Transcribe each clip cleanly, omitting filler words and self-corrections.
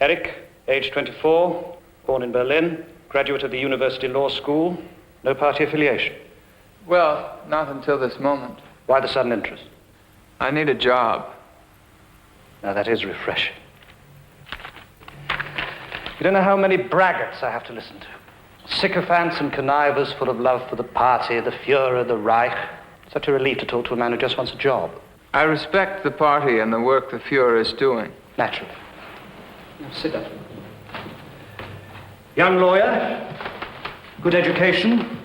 Eric, age 24, born in Berlin, graduate of the University Law School, no party affiliation. Well, not until this moment. Why the sudden interest? I need a job. Now, that is refreshing. You don't know how many braggarts I have to listen to. Sycophants and connivers full of love for the party, the Führer, the Reich. Such a relief to talk to a man who just wants a job. I respect the party and the work the Führer is doing. Naturally. Now, sit down. Young lawyer, good education,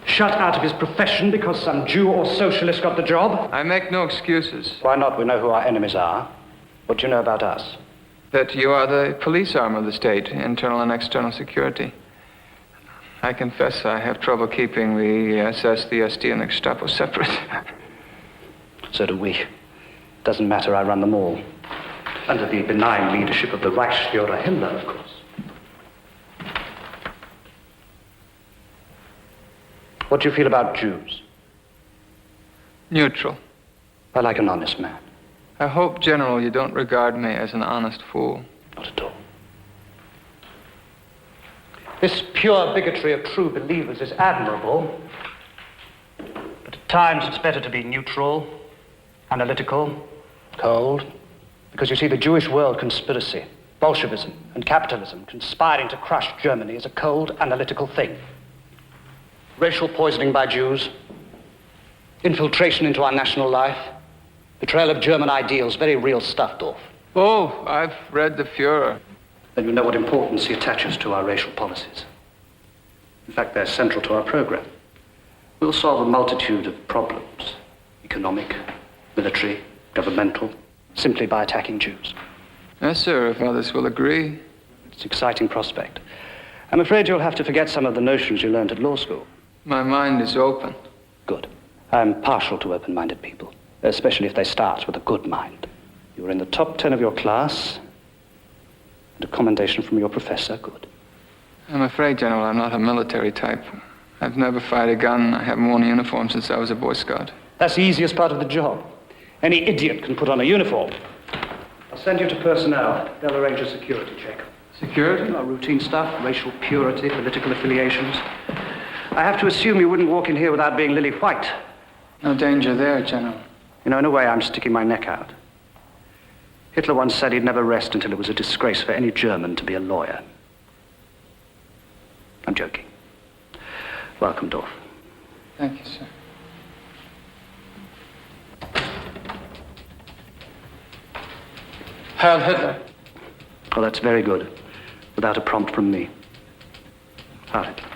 shut out of his profession because some Jew or socialist got the job. I make no excuses. Why not? We know who our enemies are. What do you know about us? That you are the police arm of the state, internal and external security. I confess I have trouble keeping the SS, the SD, and the Gestapo separate. So do we. Doesn't matter, I run them all. Under the benign leadership of the Reichsführer Himmler, of course. What do you feel about Jews? Neutral. I like an honest man. I hope, General, you don't regard me as an honest fool. Not at all. This pure bigotry of true believers is admirable, but at times it's better to be neutral, analytical, cold, because you see, the Jewish world conspiracy, Bolshevism and capitalism conspiring to crush Germany is a cold, analytical thing. Racial poisoning by Jews, infiltration into our national life, betrayal of German ideals, very real stuff, Dorf. Oh, I've read the Führer. Then you know what importance he attaches to our racial policies. In fact, they're central to our program. We'll solve a multitude of problems, economic, military, governmental, simply by attacking Jews. Yes, sir, if others will agree. It's an exciting prospect. I'm afraid you'll have to forget some of the notions you learned at law school. My mind is open. Good. I'm partial to open-minded people, especially if they start with a good mind. You were in the top 10 of your class, and a commendation from your professor, good. I'm afraid, General, I'm not a military type. I've never fired a gun. I haven't worn a uniform since I was a Boy Scout. That's the easiest part of the job. Any idiot can put on a uniform. I'll send you to personnel. They'll arrange a security check. Security? Our routine stuff, racial purity, political affiliations. I have to assume you wouldn't walk in here without being lily white. No danger there, General. You know, in a way, I'm sticking my neck out. Hitler once said he'd never rest until it was a disgrace for any German to be a lawyer. I'm joking. Welcome, Dorf. Thank you, sir. Heil Hitler. Oh, that's very good. Without a prompt from me. Heil Hitler.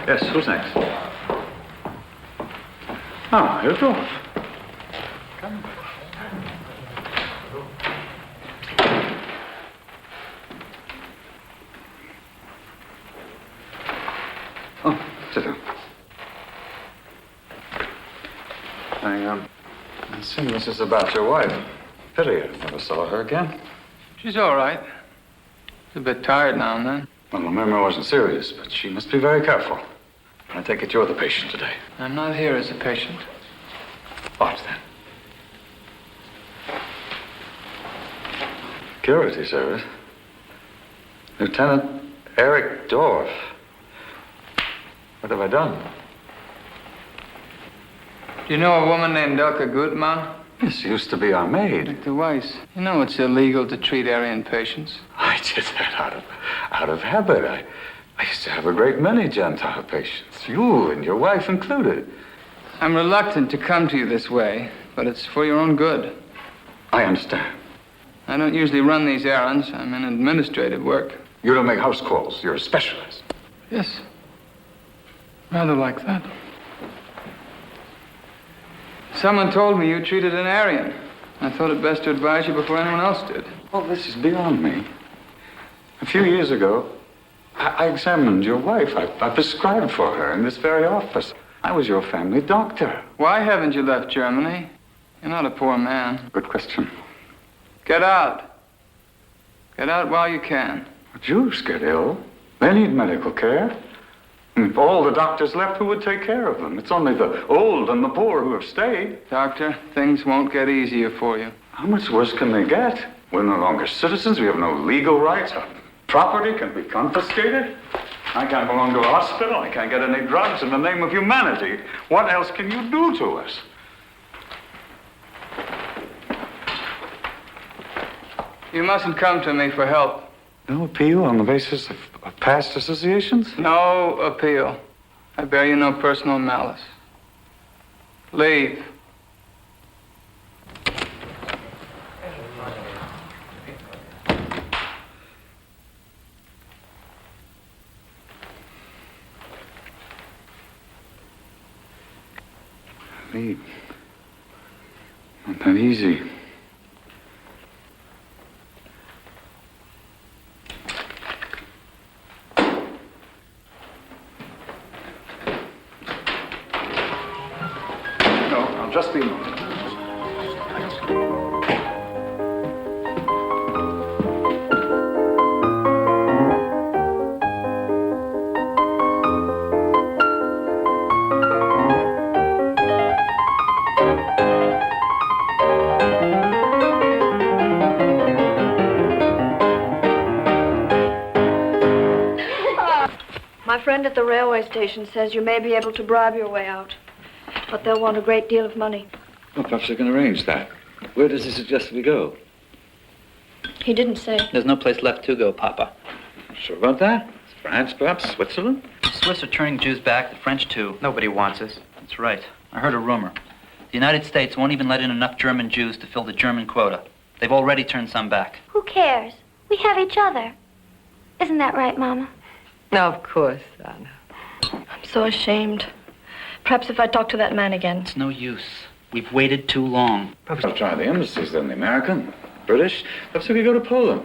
Yes, who's next? Ah, Herr Dorf. Come. Oh, sit down. I assume this is about your wife. Pity I never saw her again. She's all right. She's a bit tired now and then. Well, the murmur wasn't serious, but she must be very careful. I take it you're the patient today. I'm not here as a patient. Security Service? Lieutenant Eric Dorff. What have I done? Do you know a woman named Elka Gutmann? This used to be our maid. Dr. Weiss, you know it's illegal to treat Aryan patients. I did that out of habit. I used to have a great many Gentile patients, you and your wife included. I'm reluctant to come to you this way, but it's for your own good. I understand. I don't usually run these errands. I'm in administrative work. You don't make house calls. You're a specialist. Yes. Rather like that. Someone told me you treated an Aryan. I thought it best to advise you before anyone else did. Well, this is beyond me. A few years ago, I examined your wife. I prescribed for her in this very office. I was your family doctor. Why haven't you left Germany? You're not a poor man. Good question. Get out. Get out while you can. Jews get ill. They need medical care. And if all the doctors left, who would take care of them? It's only the old and the poor who have stayed. Doctor, things won't get easier for you. How much worse can they get? We're no longer citizens. We have no legal rights. Our property can be confiscated. I can't belong to a hospital. I can't get any drugs in the name of humanity. What else can you do to us? You mustn't come to me for help. No appeal on the basis of past associations? No appeal. I bear you no personal malice. Leave. Leave. Not that easy. Just be a moment. My friend at the railway station says you may be able to bribe your way out. But they'll want a great deal of money. Well, perhaps I can arrange that. Where does he suggest we go? He didn't say. There's no place left to go, Papa. Sure about that? France, perhaps? Switzerland? The Swiss are turning Jews back, the French too. Nobody wants us. That's right. I heard a rumor. The United States won't even let in enough German Jews to fill the German quota. They've already turned some back. Who cares? We have each other. Isn't that right, Mama? Of course, Anna. I'm so ashamed. Perhaps if I talk to that man again. It's no use. We've waited too long. Perhaps I'll try the embassies then, the American, British. Perhaps we could go to Poland.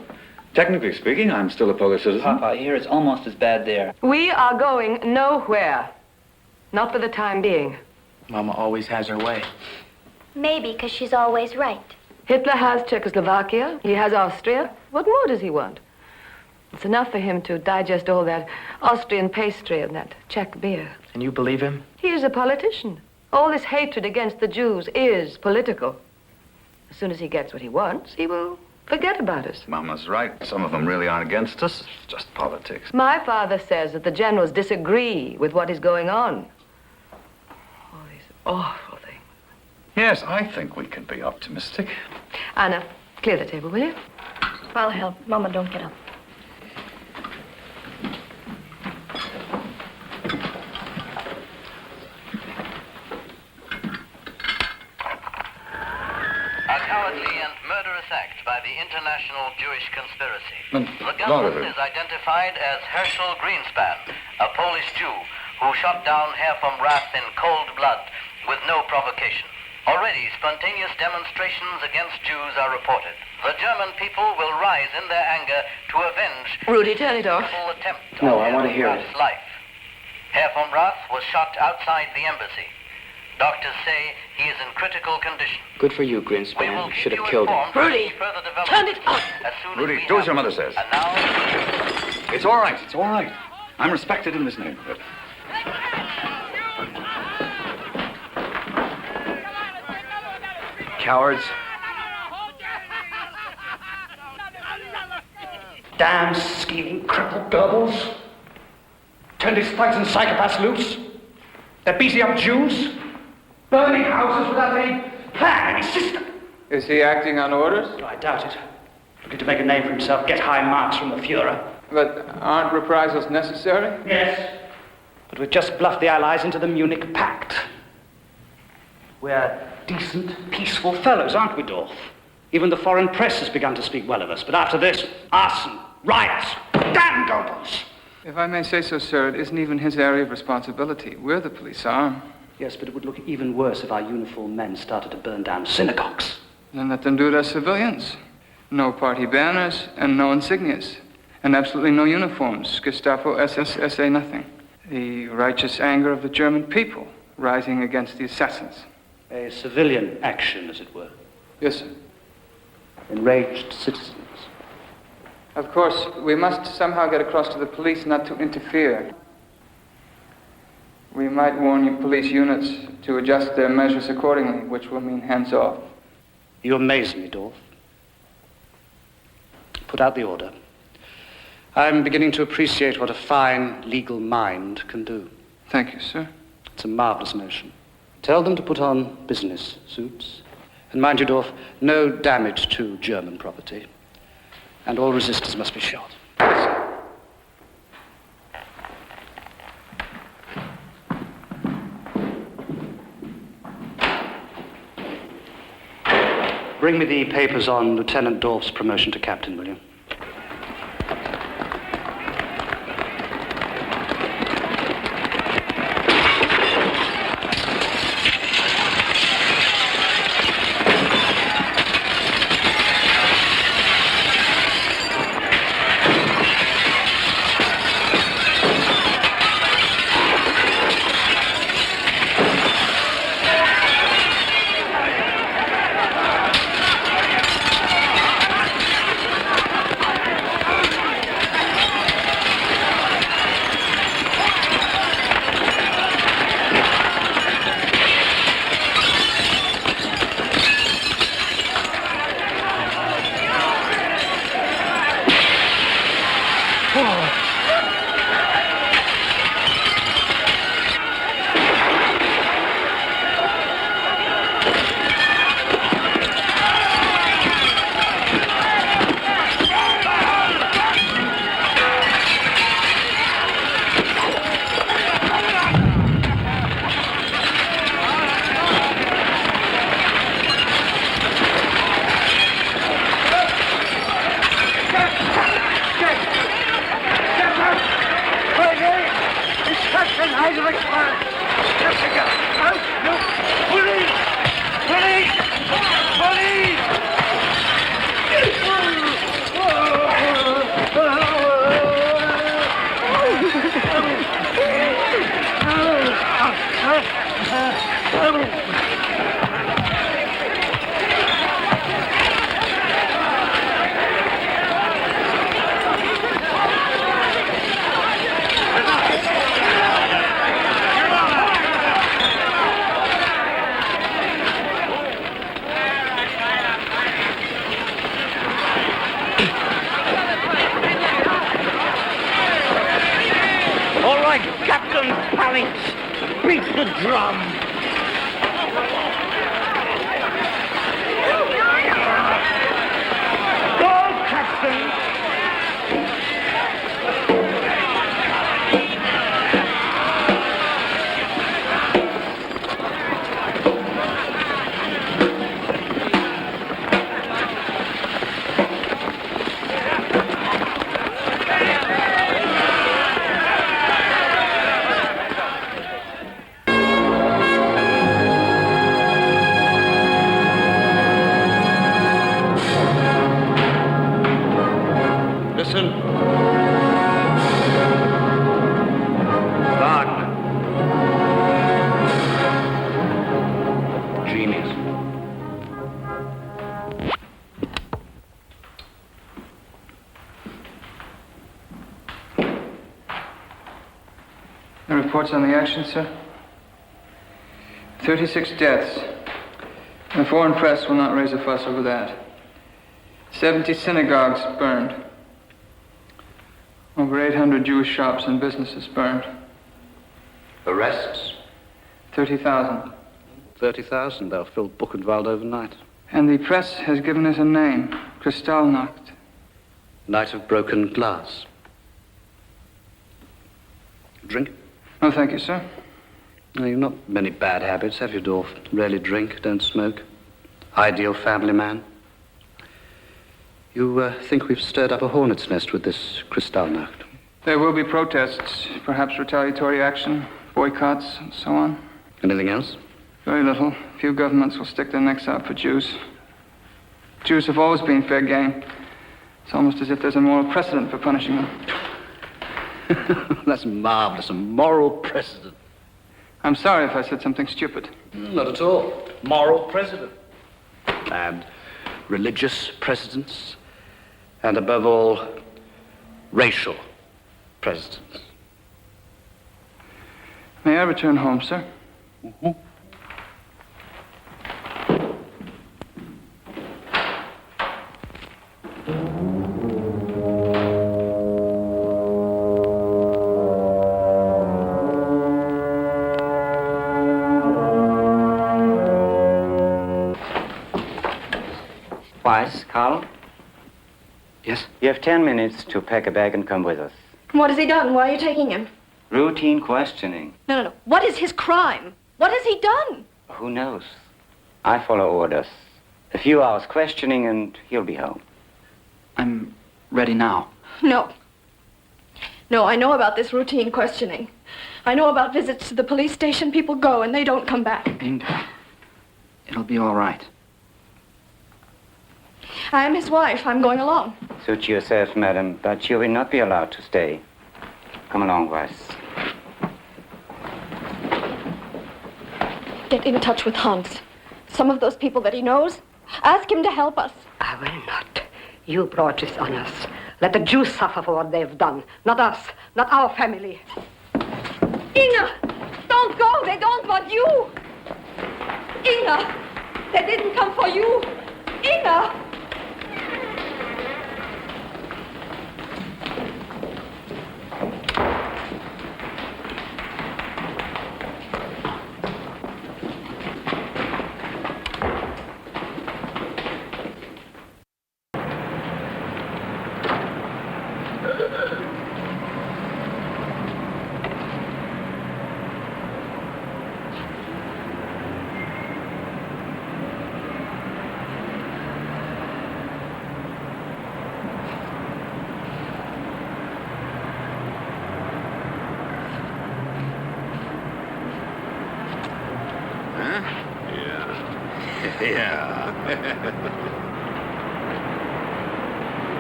Technically speaking, I'm still a Polish citizen. Papa, here it's almost as bad there. We are going nowhere. Not for the time being. Mama always has her way. Maybe because she's always right. Hitler has Czechoslovakia. He has Austria. What more does he want? It's enough for him to digest all that Austrian pastry and that Czech beer. And you believe him? He is a politician. All this hatred against the Jews is political. As soon as he gets what he wants, he will forget about us. Mama's right. Some of them really aren't against us. It's just politics. My father says that the generals disagree with what is going on. All these awful things. Yes, I think we can be optimistic. Anna, clear the table, will you? I'll help. Mama, don't get up. Act by the international Jewish conspiracy. A The lot of gunman it. is identified as Herschel Greenspan, a Polish Jew who shot down Herr Rath in cold blood with no provocation. Already, spontaneous demonstrations against Jews are reported. The German people will rise in their anger to avenge Rudy, turn it off. the attempt No, on I want to hear Rath's life. Herr Rath was shot outside the embassy. Doctors say he is in critical condition. Good for you, We will Greenspan. keep Should have you killed him. informed of Rudy, any further developments turn it off. as soon as Rudy, we do as have your mother them. says. And now, It's all right. It's all right. I'm respected in this neighborhood. Cowards. Damn scheming, crippled Goebbels. Turned his thugs and psychopaths loose. They're beating up Jews. Burning houses without any plan, any system. Is he acting on orders? Oh, I doubt it. Looking to make a name for himself, get high marks from the Fuhrer. But aren't reprisals necessary? Yes. But we've just bluffed the Allies into the Munich Pact. We're decent, peaceful fellows, aren't we, Dorf? Even the foreign press has begun to speak well of us. But after this, arson, riots, damn Goebbels! If I may say so, sir, it isn't even his area of responsibility. We're the police arm. Yes, but it would look even worse if our uniformed men started to burn down synagogues. Then let them do it as civilians. No party banners and no insignias. And absolutely no uniforms. Gestapo, SS, SA, nothing. The righteous anger of the German people rising against the assassins. A civilian action, as it were. Yes, sir. Enraged citizens. Of course, we must somehow get across to the police not to interfere. We might warn your police units to adjust their measures accordingly, which will mean hands off. You amaze me, Dorf. Put out the order. I'm beginning to appreciate what a fine legal mind can do. Thank you, sir. It's a marvelous notion. Tell them to put on business suits. And mind you, Dorf, no damage to German property. And all resistors must be shot. Bring me the papers on Lieutenant Dorf's promotion to captain, will you? Beat the drum! Go, Captain! Listen. Wagner. Genius. The reports on the action, sir? 36 deaths. The foreign press will not raise a fuss over that. 70 synagogues burned. Over 800 Jewish shops and businesses burned. Arrests? 30,000. 30,000. They'll fill Buchenwald overnight. And the press has given us a name, Kristallnacht. Night of broken glass. Drink? No, thank you, sir. No, you've not many bad habits, have you, Dorf? Rarely drink, don't smoke. Ideal family man. You think we've stirred up a hornet's nest with this Kristallnacht? There will be protests, perhaps retaliatory action, boycotts, and so on. Anything else? Very little. Few governments will stick their necks out for Jews. Jews have always been fair game. It's almost as if there's a moral precedent for punishing them. That's marvelous, a moral precedent. I'm sorry if I said something stupid. Not at all. Moral precedent. And religious precedents. And above all, racial precedents. May I return home, sir? Mm-hmm. Weiss, Carl? Yes? You have 10 minutes to pack a bag and come with us. What has he done? Why are you taking him? Routine questioning. No. What is his crime? What has he done? Who knows? I follow orders. A few hours questioning and he'll be home. I'm ready now. No. No, I know about this routine questioning. I know about visits to the police station. People go and they don't come back. Inga, it'll be all right. I am his wife. I'm going along. Suit yourself, madam, but you will not be allowed to stay. Come along, Weiss. Get in touch with Hans. Some of those people that he knows. Ask him to help us. I will not. You brought this on us. Let the Jews suffer for what they've done. Not us. Not our family. Inga! Don't go! They don't want you! Inga! They didn't come for you! Inga!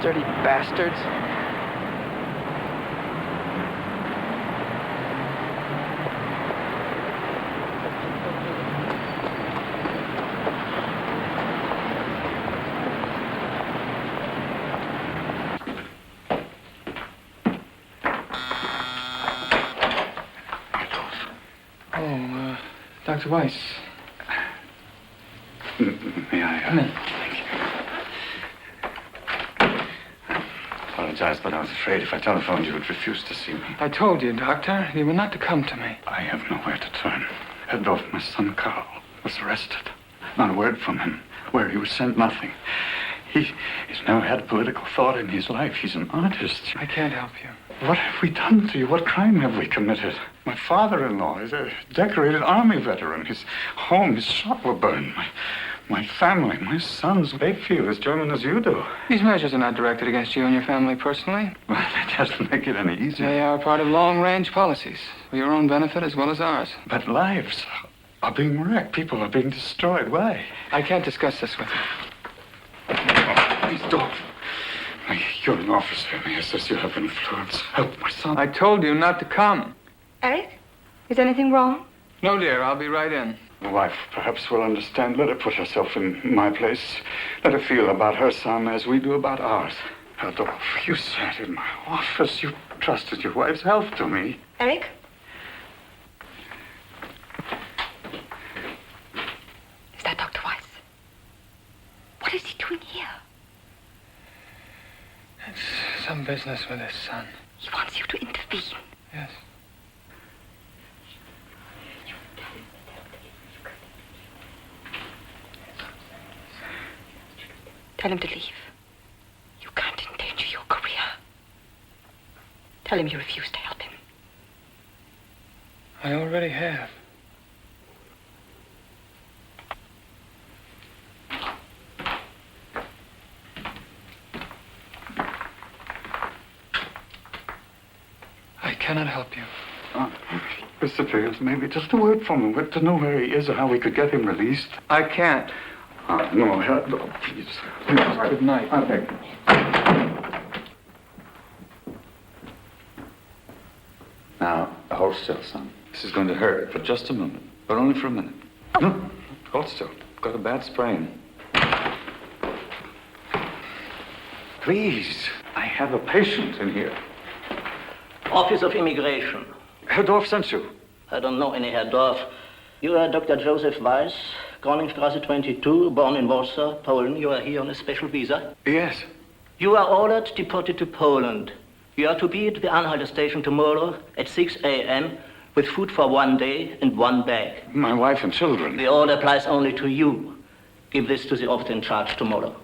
Dirty bastards. Oh, Dr. Weiss. May I? Come in. Thank you. I apologize, but I was afraid if I telephoned you would refuse to see me. I told you, Doctor, you were not to come to me. I have nowhere to turn. Adolf, my son Carl, was arrested. Not a word from him. Where he was sent, nothing. He's never had a political thought in his life. He's an artist. I can't help you. What have we done to you? What crime have we committed? My father-in-law is a decorated army veteran. His home, his shop were burned. My family, my sons, they feel as German as you do. These measures are not directed against you and your family personally. Well, that doesn't make it any easier. They are part of long-range policies for your own benefit as well as ours. But lives are being wrecked. People are being destroyed. Why? I can't discuss this with you. Oh, please don't. You're an officer, and he says you have influence. Help my son. I told you not to come. Eric? Is anything wrong? No, dear, I'll be right in. The wife perhaps will understand. Let her put herself in my place. Let her feel about her son as we do about ours. Adolf, you sat in my office. You trusted your wife's health to me. Eric? Is that Dr. Weiss? What is he doing here? It's some business with his son. He wants you to intervene. Yes. Tell him to leave. You can't endanger your career. Tell him you refuse to help him. I already have. I cannot help you. Mr. Fields, maybe just a word from him, to know where he is or how we could get him released. I can't. No, please. Good night. I beg. Now, hold still, son. This is going to hurt for just a moment, but only for a minute. No, hold still. Got a bad sprain. Please, I have a patient in here. Office of Immigration. Herr Dorf sent you. I don't know any Herr Dorf. You are Dr. Joseph Weiss, Groningstrasse 22, born in Warsaw, Poland. You are here on a special visa. Yes. You are ordered deported to Poland. You are to be at the Anhalter station tomorrow at 6 a.m. with food for 1 day and 1 bag. My wife and children. The order applies only to you. Give this to the officer in charge tomorrow.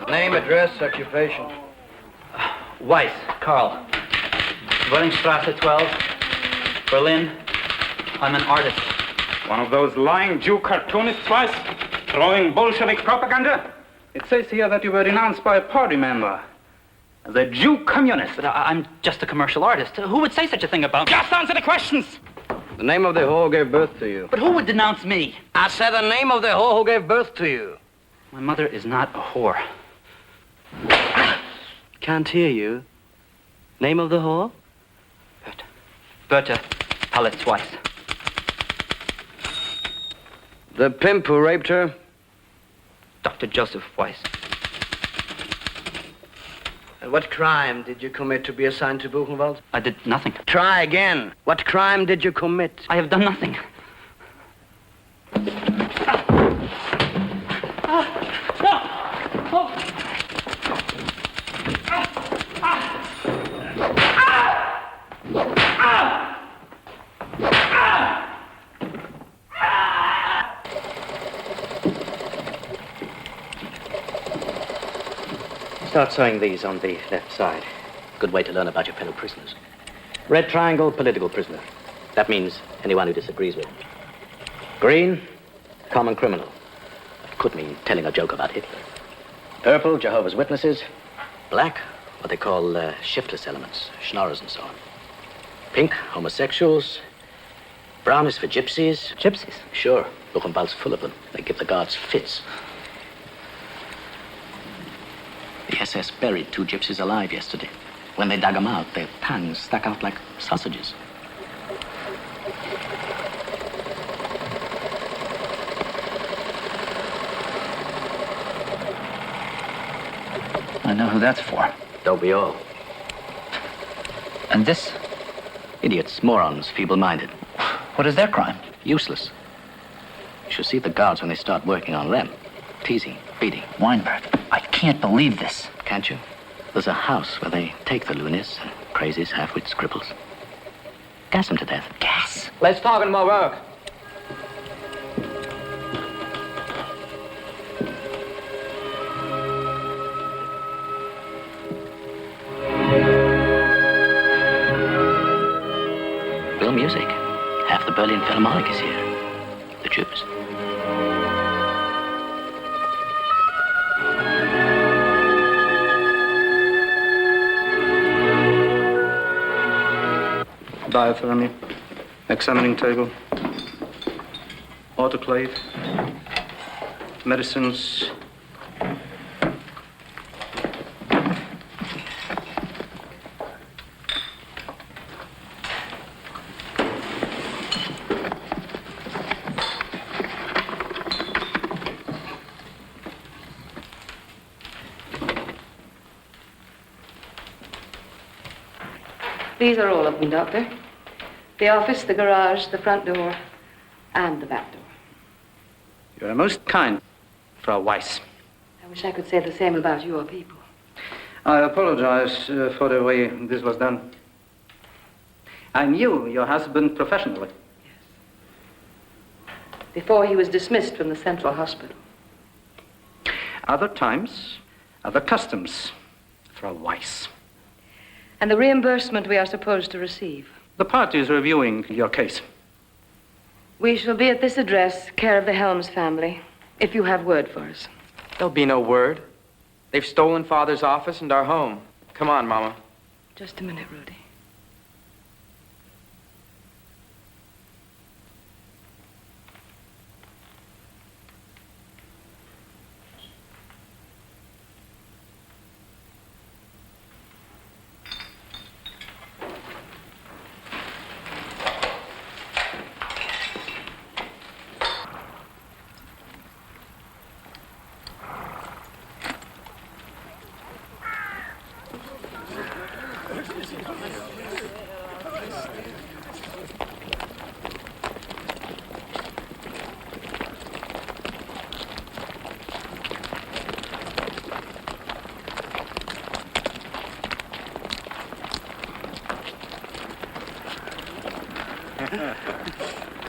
Name, address, occupation. Weiss, Karl. Wollingstrasse 12, Berlin. I'm an artist. One of those lying Jew cartoonists, Weiss? Throwing Bolshevik propaganda? It says here that you were denounced by a party member. The Jew communist. But I'm just a commercial artist. Who would say such a thing about me? Just answer the questions! The name of the whore who gave birth to you. But who would denounce me? I said the name of the whore who gave birth to you. My mother is not a whore. Can't hear you. Name of the whore? Berta Palitz Weiss. The pimp who raped her? Dr. Joseph Weiss. And what crime did you commit to be assigned to Buchenwald? I did nothing. Try again. What crime did you commit? I have done nothing. Start sewing these on the left side. Good way to learn about your fellow prisoners. Red triangle, political prisoner. That means anyone who disagrees with him. Green, common criminal. That could mean telling a joke about Hitler. Purple, Jehovah's Witnesses. Black, what they call shiftless elements, schnorrers and so on. Pink, homosexuals. Brown is for gypsies. Gypsies? Sure. Buchenwald's full of them. They give the guards fits. The SS buried 2 gypsies alive yesterday. When they dug them out, their tongues stuck out like sausages. I know who that's for. Don't we all? And this? Idiots, morons, feeble-minded. What is their crime? Useless. You should see the guards when they start working on them. Teasing, beating. Weinberg, I can't believe this. Can't you? There's a house where they take the loonies and crazies, half-wits, cripples. Gas them to death. Gas? Let's talk about work. Real music. Half the Berlin Philharmonic is here. The Jews. Diathermy, examining table, autoclave, medicines. These are all of them, Doctor. The office, the garage, the front door, and the back door. You're most kind, Frau Weiss. I wish I could say the same about your people. I apologize for the way this was done. I knew your husband professionally. Before he was dismissed from the Central Hospital. Other times, other customs, Frau Weiss. And the reimbursement we are supposed to receive. The party is reviewing your case. We shall be at this address, care of the Helms family, if you have word for us. There'll be no word. They've stolen Father's office and our home. Come on, Mama. Just a minute, Rudy.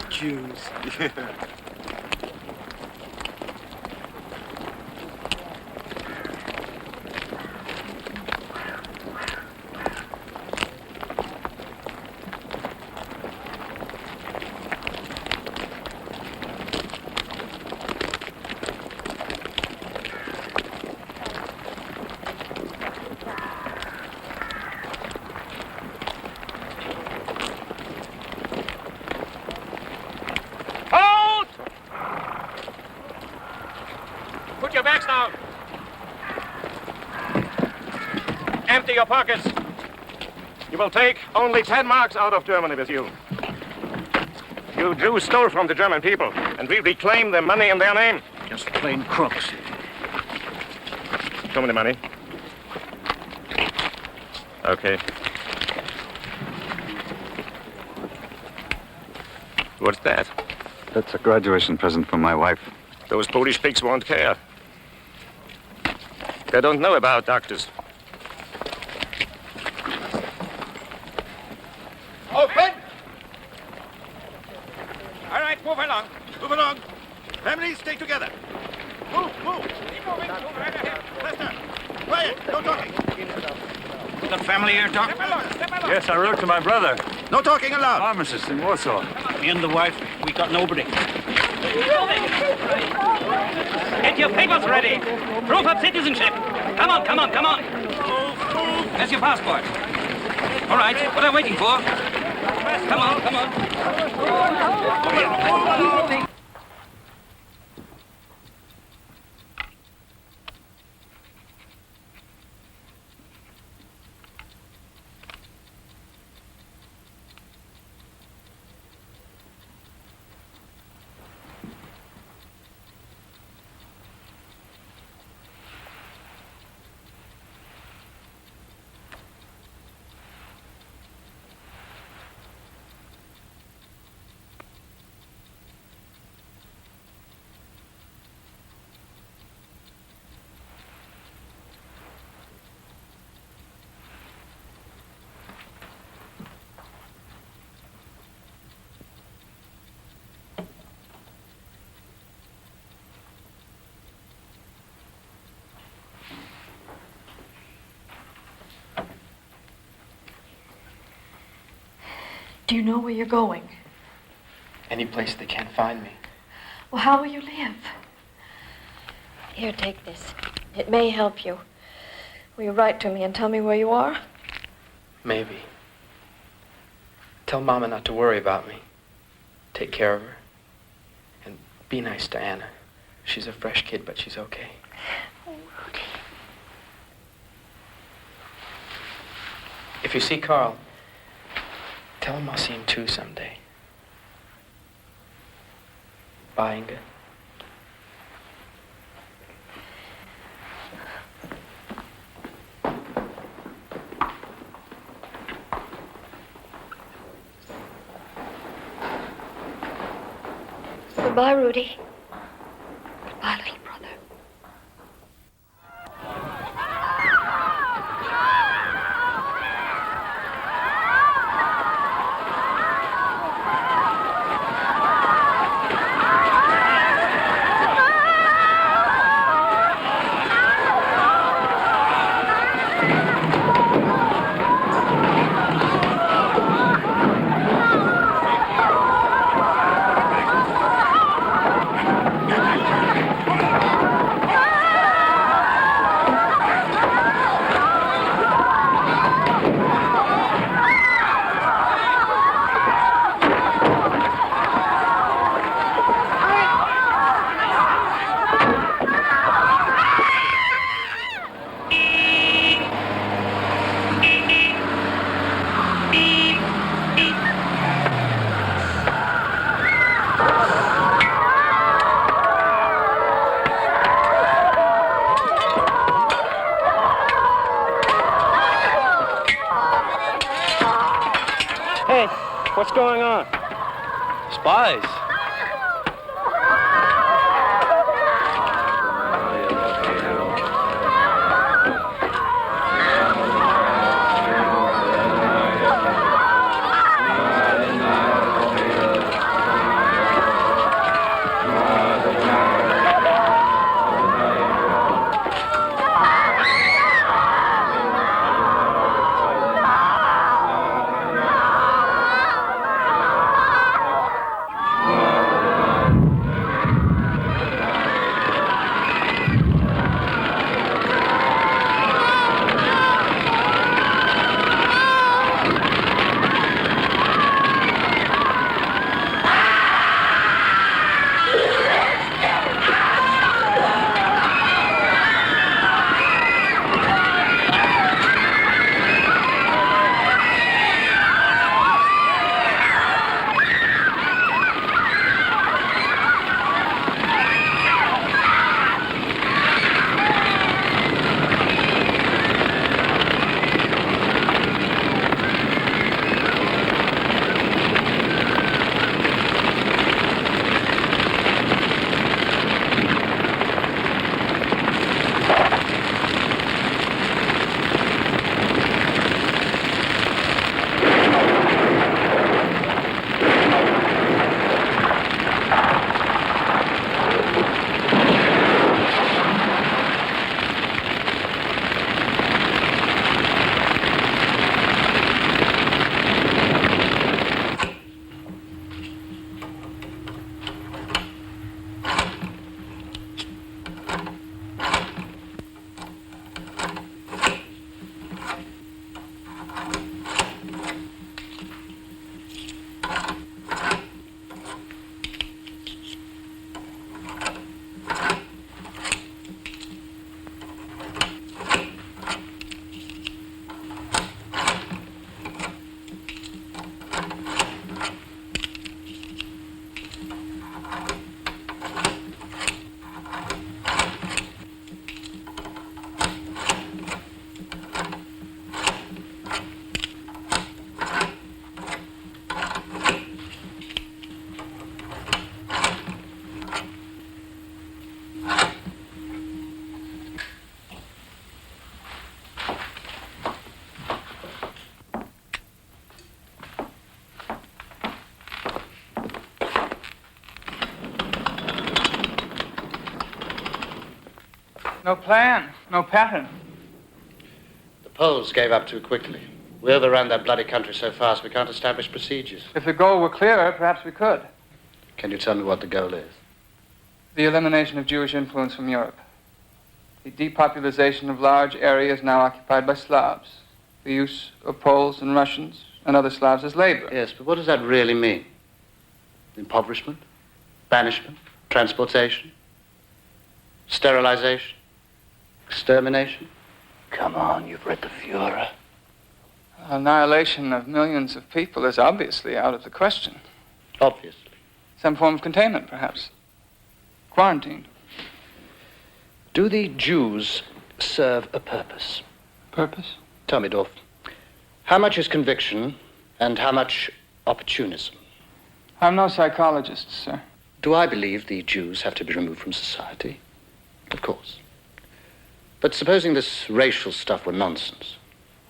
Jews. Put your bags down. Empty your pockets. You will take only 10 marks out of Germany with you. You Jews stole from the German people, and we reclaim the money in their name. Just plain crooks. Show me the money. Okay. What's that? That's a graduation present for my wife. Those Polish pigs won't care. They don't know about doctors. Open! All right, move along. Move along. Families, stay together. Move, move. Keep moving. Move right ahead. Faster. Quiet. No talking. The family here, Doc? Step along. Yes, I wrote to my brother. No talking allowed. Pharmacist in Warsaw. Me and the wife, we got nobody. Get your papers ready. Proof of citizenship. Come on, come on, come on. There's your passport. All right, what are you waiting for? Come on, come on. Do you know where you're going? Any place they can't find me. Well, how will you live? Here, take this. It may help you. Will you write to me and tell me where you are? Maybe. Tell Mama not to worry about me. Take care of her. And be nice to Anna. She's a fresh kid, but she's okay. Oh, Rudy. If you see Carl, tell him I'll see him too someday. Bye, Inga. Goodbye, Rudy. Goodbye, little brother. Hey, what's going on? Spies. No plan, no pattern. The Poles gave up too quickly. We overran that bloody country so fast we can't establish procedures. If the goal were clearer, perhaps we could. Can you tell me what the goal is? The elimination of Jewish influence from Europe. The depopulation of large areas now occupied by Slavs. The use of Poles and Russians and other Slavs as labor. Yes, but what does that really mean? Impoverishment? Banishment? Transportation? Sterilization? Extermination? Come on, you've read the Führer. Annihilation of millions of people is obviously out of the question. Obviously. Some form of containment, perhaps. Quarantine. Do the Jews serve a purpose? Purpose? Tell me, Dorf, how much is conviction and how much opportunism? I'm no psychologist, sir. Do I believe the Jews have to be removed from society? Of course. But supposing this racial stuff were nonsense.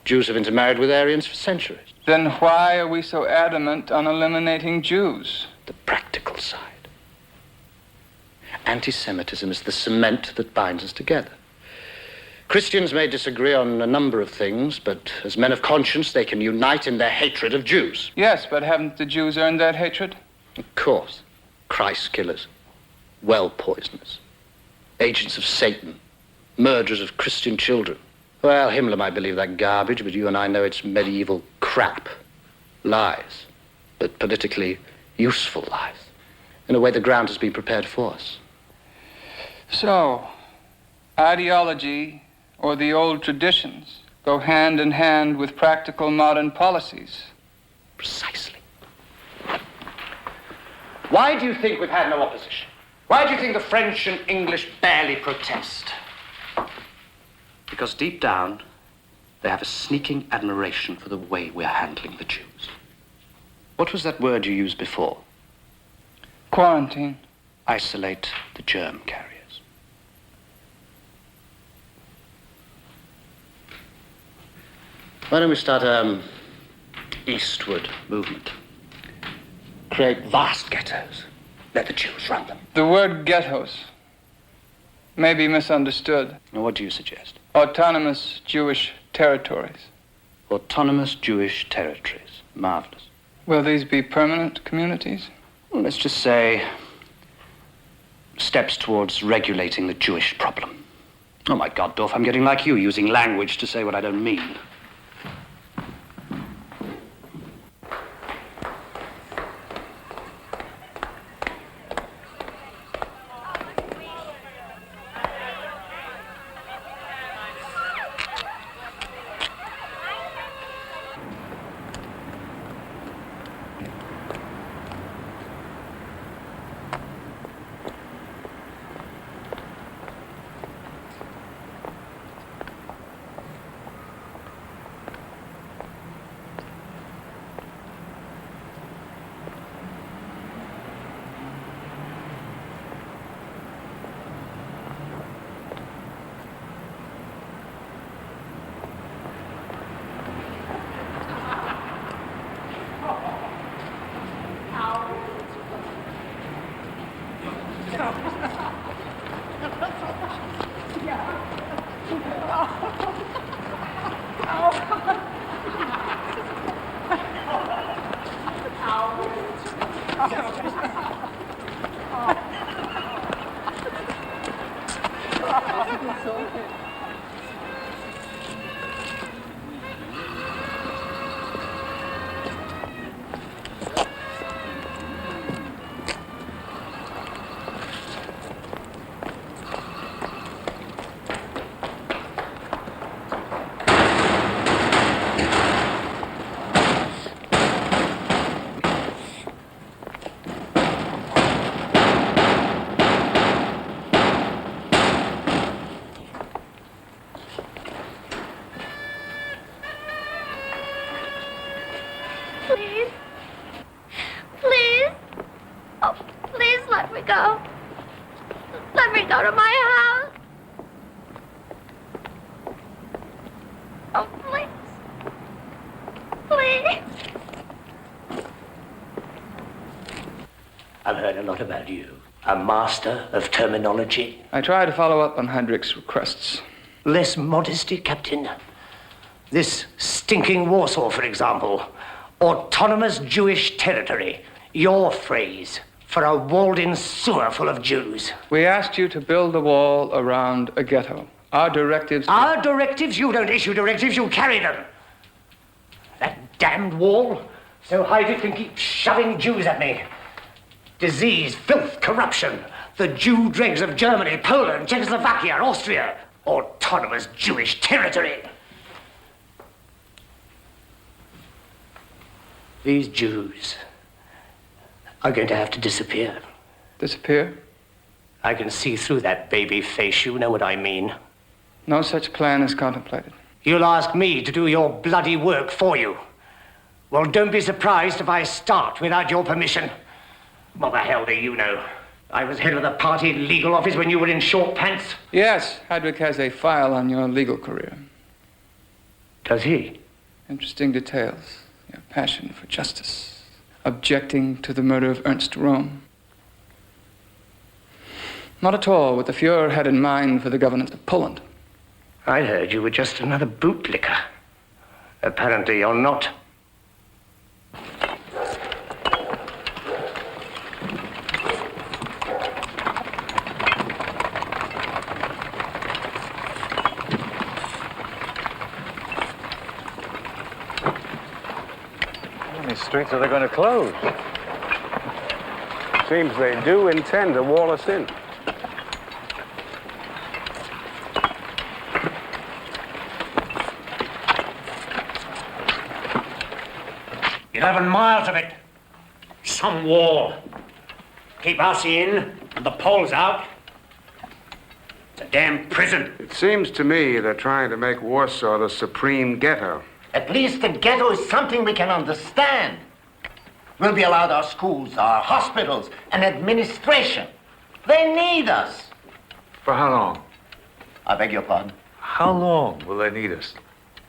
Jews have intermarried with Aryans for centuries. Then why are we so adamant on eliminating Jews? The practical side. Anti-Semitism is the cement that binds us together. Christians may disagree on a number of things, but as men of conscience, they can unite in their hatred of Jews. Yes, but haven't the Jews earned that hatred? Of course. Christ killers, well poisoners, agents of Satan, murderers of Christian children. Well, Himmler might believe that garbage, but you and I know it's medieval crap. Lies, but politically useful lies. In a way, the ground has been prepared for us. So, ideology or the old traditions go hand in hand with practical modern policies. Precisely. Why do you think we've had no opposition? Why do you think the French and English barely protest? Because deep down, they have a sneaking admiration for the way we're handling the Jews. What was that word you used before? Quarantine. Isolate the germ carriers. Why don't we start an eastward movement? Create vast ghettos. Let the Jews run them. The word ghettos may be misunderstood. Now, what do you suggest? Autonomous Jewish territories. Autonomous Jewish territories. Marvelous. Will these be permanent communities? Well, let's just say steps towards regulating the Jewish problem. Oh, my God, Dorf, I'm getting like you, using language to say what I don't mean. Please. Please. Oh, please let me go. Let me go to my house. Oh, please. Please. I've heard a lot about you. A master of terminology. I try to follow up on Heinrich's requests. Less modesty, Captain. This stinking Warsaw, for example. Autonomous Jewish territory. Your phrase for a walled-in sewer full of Jews. We asked you to build a wall around a ghetto. Our directives... Our directives? You don't issue directives, you carry them. That damned wall, so high it can keep shoving Jews at me. Disease, filth, corruption. The Jew dregs of Germany, Poland, Czechoslovakia, Austria. Autonomous Jewish territory. These Jews are going to have to disappear. Disappear? I can see through that baby face. You know what I mean. No such plan is contemplated. You'll ask me to do your bloody work for you. Well, don't be surprised if I start without your permission. What the hell do you know? I was head of the party legal office when you were in short pants. Yes, Hadwick has a file on your legal career. Does he? Interesting details. Your passion for justice. Objecting to the murder of Ernst Röhm. Not at all what the Fuhrer had in mind for the governance of Poland. I heard you were just another bootlicker. Apparently you're not. How many streets are they going to close? Seems they do intend to wall us in. "11 miles of it. Some wall. Keep us in and the Poles out. It's a damn prison." It seems to me they're trying to make Warsaw the supreme ghetto. At least the ghetto is something we can understand. We'll be allowed our schools, our hospitals, and administration. They need us. For how long? I beg your pardon? How long will they need us?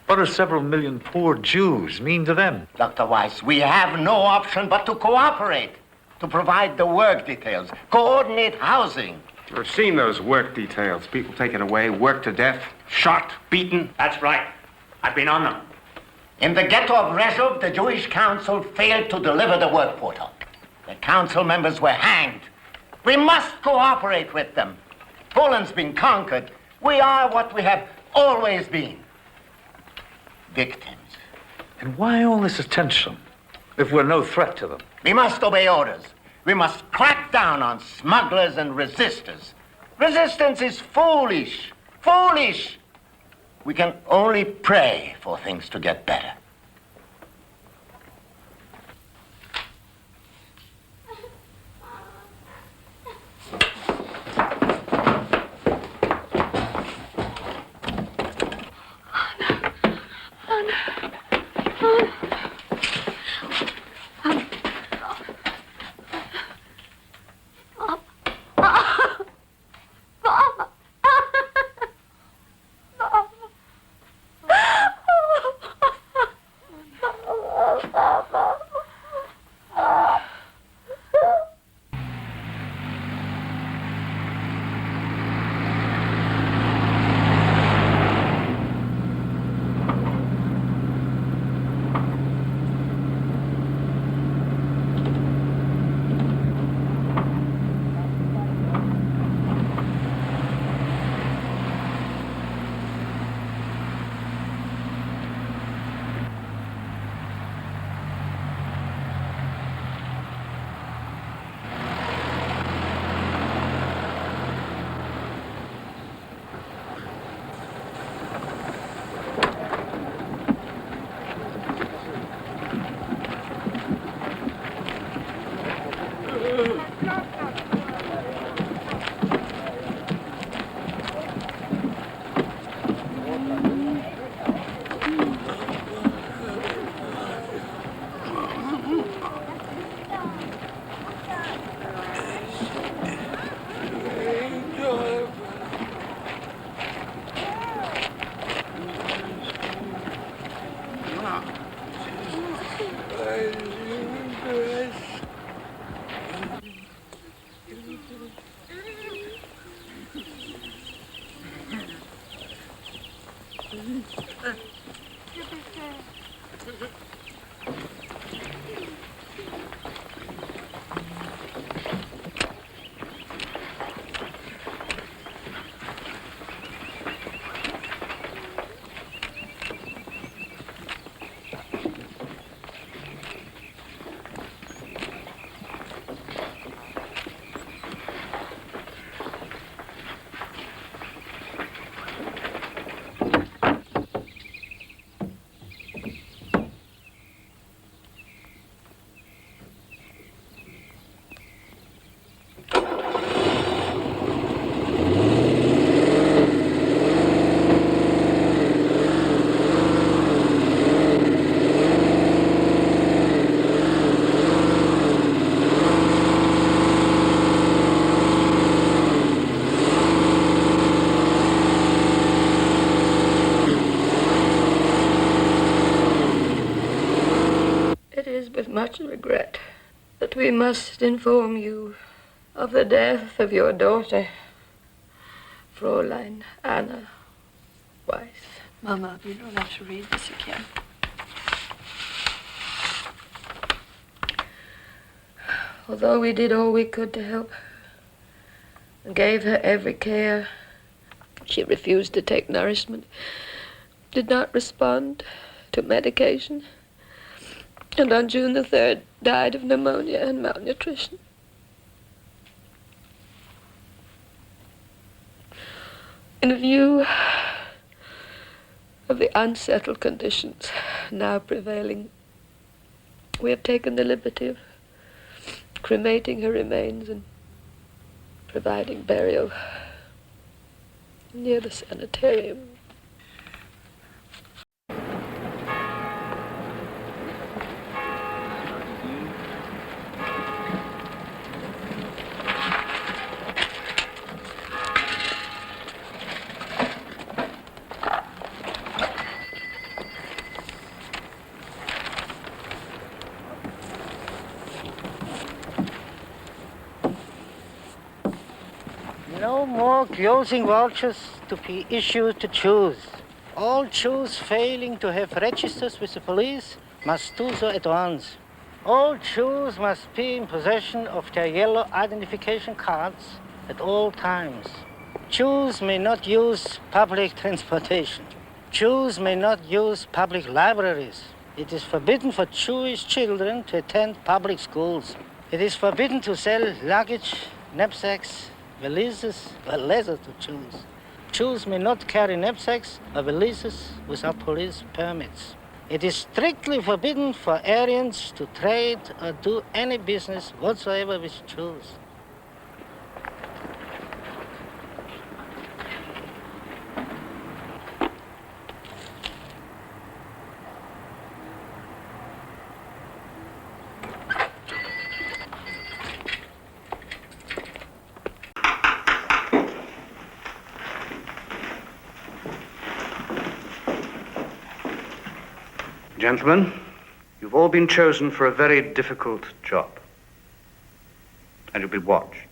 What do several million poor Jews mean to them? Dr. Weiss, we have no option but to cooperate, to provide the work details, coordinate housing. I've seen those work details. People taken away, worked to death, shot, beaten. That's right. I've been on them. In the ghetto of Rzeszów, the Jewish Council failed to deliver the work portal. The council members were hanged. We must cooperate with them. Poland's been conquered. We are what we have always been. Victims. And why all this attention if we're no threat to them? We must obey orders. We must crack down on smugglers and resistors. Resistance is foolish. Foolish. We can only pray for things to get better. much regret that we must inform you of the death of your daughter, Fräulein Anna Weiss. Mama, you don't have to read this again. Although we did all we could to help her and gave her every care, she refused to take nourishment, did not respond to medication, and on June the 3rd died of pneumonia and malnutrition. In view of the unsettled conditions now prevailing, we have taken the liberty of cremating her remains and providing burial near the sanitarium. No more closing vouchers to be issued to Jews. All Jews failing to have registers with the police must do so at once. All Jews must be in possession of their yellow identification cards at all times. Jews may not use public transportation. Jews may not use public libraries. It is forbidden for Jewish children to attend public schools. It is forbidden to sell luggage, knapsacks, valises or leather to Jews. Jews may not carry knapsacks or valises without police permits. It is strictly forbidden for Aryans to trade or do any business whatsoever with Jews. Gentlemen, you've all been chosen for a very difficult job. And you'll be watched.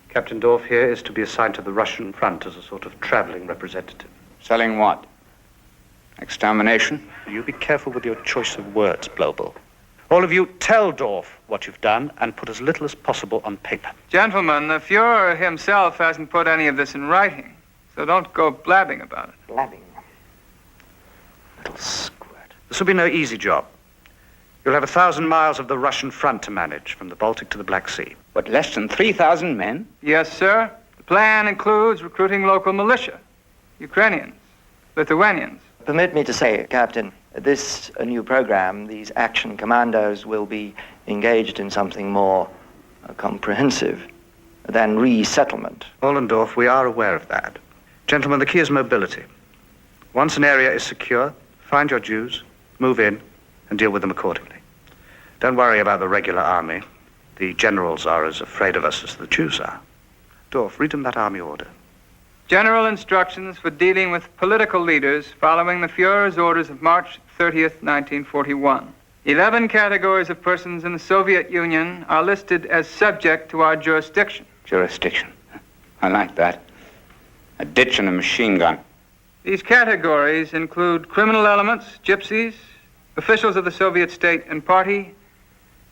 Captain Dorff here is to be assigned to the Russian front as a sort of traveling representative. Selling what? Extermination? You be careful with your choice of words, Blobel. All of you, tell Dorff what you've done and put as little as possible on paper. Gentlemen, the Fuhrer himself hasn't put any of this in writing, so don't go blabbing about it. Blabbing? Little squirt. This will be no easy job. You'll have 1,000 miles of the Russian front to manage, from the Baltic to the Black Sea. But less than 3,000 men? Yes, sir. The plan includes recruiting local militia, Ukrainians, Lithuanians. Permit me to say, Captain, this new program, these action commandos will be engaged in something more comprehensive than resettlement. Ollendorf, we are aware of that. Gentlemen, the key is mobility. Once an area is secure, find your Jews, move in, and deal with them accordingly. Don't worry about the regular army. The generals are as afraid of us as the Jews are. Dorff, read them that army order. General instructions for dealing with political leaders following the Fuhrer's orders of March 30th, 1941. 11 categories of persons in the Soviet Union are listed as subject to our jurisdiction. Jurisdiction. I like that. A ditch and a machine gun. These categories include criminal elements, gypsies, officials of the Soviet state and party,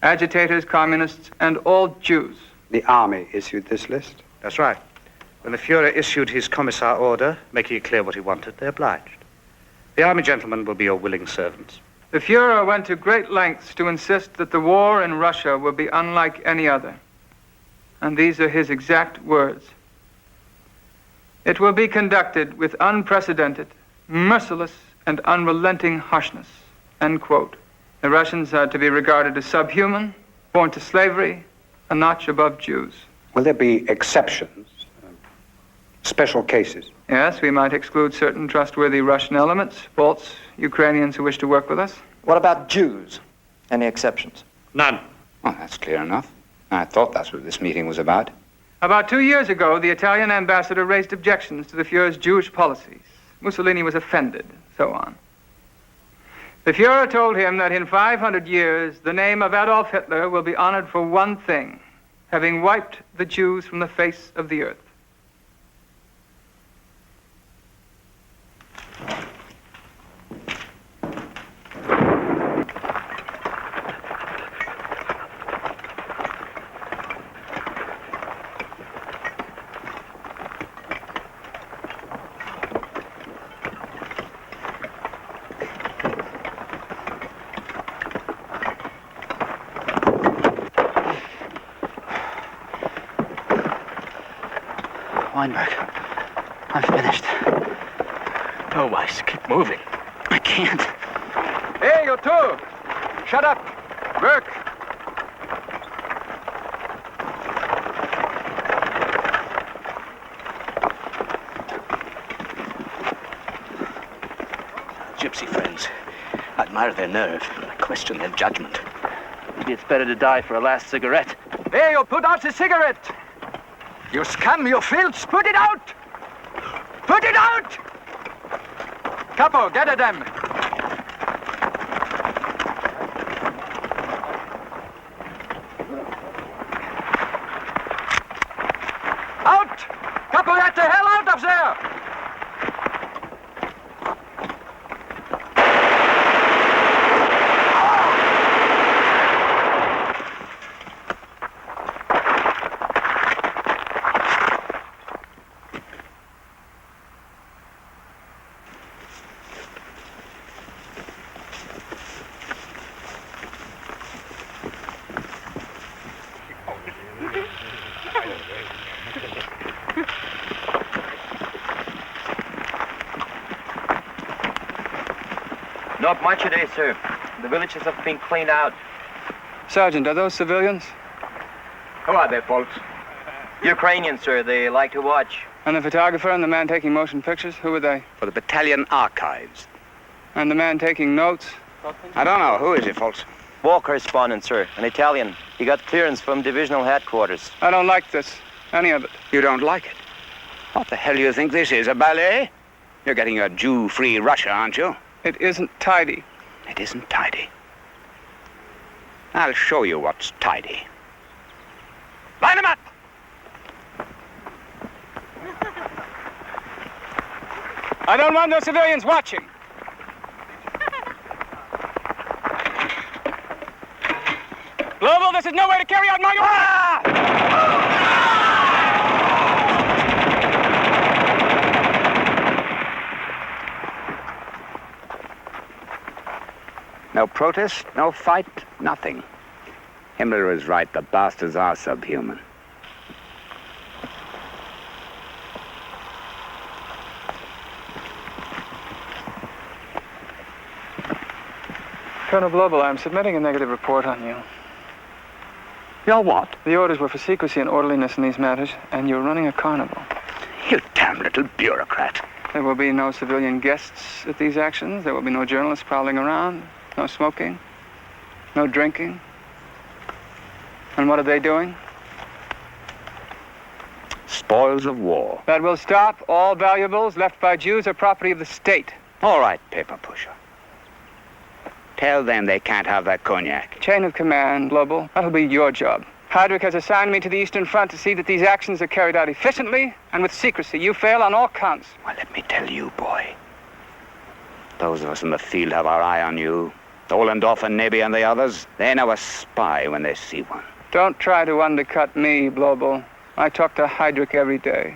agitators, communists, and all Jews. The army issued this list? That's right. When the Fuhrer issued his commissar order, making it clear what he wanted, they obliged. The army gentlemen will be your willing servants. The Fuhrer went to great lengths to insist that the war in Russia will be unlike any other. And these are his exact words. It will be conducted with unprecedented, merciless, and unrelenting harshness. End quote. The Russians are to be regarded as subhuman, born to slavery, a notch above Jews. Will there be exceptions? Special cases? Yes, we might exclude certain trustworthy Russian elements, Balts, Ukrainians who wish to work with us. What about Jews? Any exceptions? None. Well, that's clear enough. I thought that's what this meeting was about. About 2 years ago, the Italian ambassador raised objections to the Fuhrer's Jewish policies. Mussolini was offended, so on. The Fuhrer told him that in 500 years, the name of Adolf Hitler will be honored for one thing, having wiped the Jews from the face of the earth. Weinberg, I'm finished. No, Weiss, keep moving. I can't. Hey, you two! Shut up! Work! Gypsy friends. I admire their nerve, but I question their judgment. Maybe it's better to die for a last cigarette. Hey, you put out the cigarette! You scum, you filth! Put it out! Put it out! Capo, gather them! Out! Capo, get the hell out of there! Not much today, sir. The villages have been cleaned out. Sergeant, are those civilians? Who are they, folks? Ukrainians, sir. They like to watch. And the photographer and the man taking motion pictures, who were they? For the battalion archives. And the man taking notes? I don't know. Who is he, folks? War correspondent, sir. An Italian. He got clearance from divisional headquarters. I don't like this. Any of it. You don't like it? What the hell do you think this is, a ballet? You're getting your Jew-free Russia, aren't you? It isn't tidy. It isn't tidy. I'll show you what's tidy. Line them up! I don't want no civilians watching. Global, this is no way to carry out my orders! No protest, no fight, nothing. Himmler is right. The bastards are subhuman. Colonel Blobel, I'm submitting a negative report on you. You're what? The orders were for secrecy and orderliness in these matters, and you're running a carnival. You damn little bureaucrat. There will be no civilian guests at these actions. There will be no journalists prowling around. No smoking. No drinking. And what are they doing? Spoils of war. That will stop. All valuables left by Jews are property of the state. All right, paper pusher. Tell them they can't have that cognac. Chain of command, Global. That'll be your job. Heydrich has assigned me to the Eastern Front to see that these actions are carried out efficiently and with secrecy. You fail on all counts. Well, let me tell you, boy. Those of us in the field have our eye on you. Ohlendorf and Neby and the others, they know a spy when they see one. Don't try to undercut me, Blobel. I talk to Heydrich every day.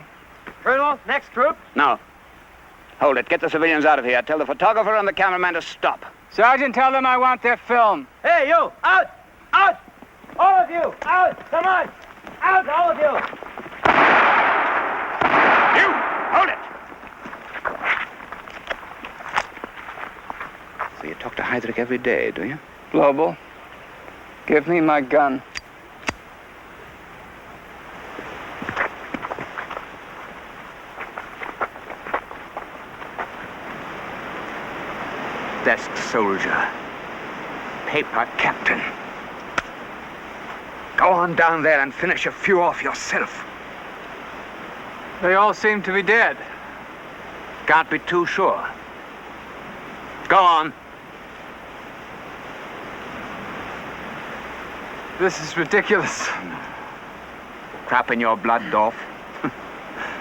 Colonel, next group. No. Hold it. Get the civilians out of here. Tell the photographer and the cameraman to stop. Sergeant, tell them I want their film. Hey, you! Out! Out! All of you! Out! Come on! Out, all of you! You! Hold it! So you talk to Heydrich every day, do you? Global, give me my gun. Desk soldier. Paper captain. Go on down there and finish a few off yourself. They all seem to be dead. Can't be too sure. Go on. This is ridiculous. Crap in your blood, Dorf.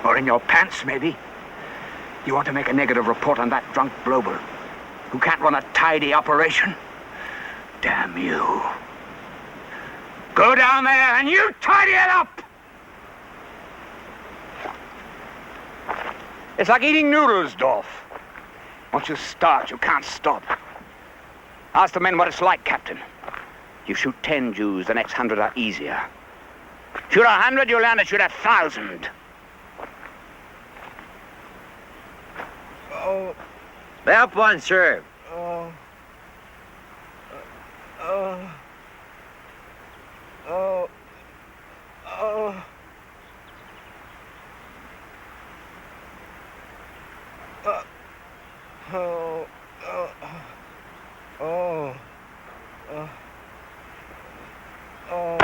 Or in your pants, maybe. You want to make a negative report on that drunk blober who can't run a tidy operation? Damn you. Go down there and you tidy it up! It's like eating noodles, Dorf. Once you start, you can't stop. Ask the men what it's like, Captain. You shoot 10 Jews, the next 100 are easier. Shoot 100, you'll learn to shoot 1,000. Oh. Help one, sir. Oh. Oh. Oh. Oh. Oh. Oh. Oh. Oh.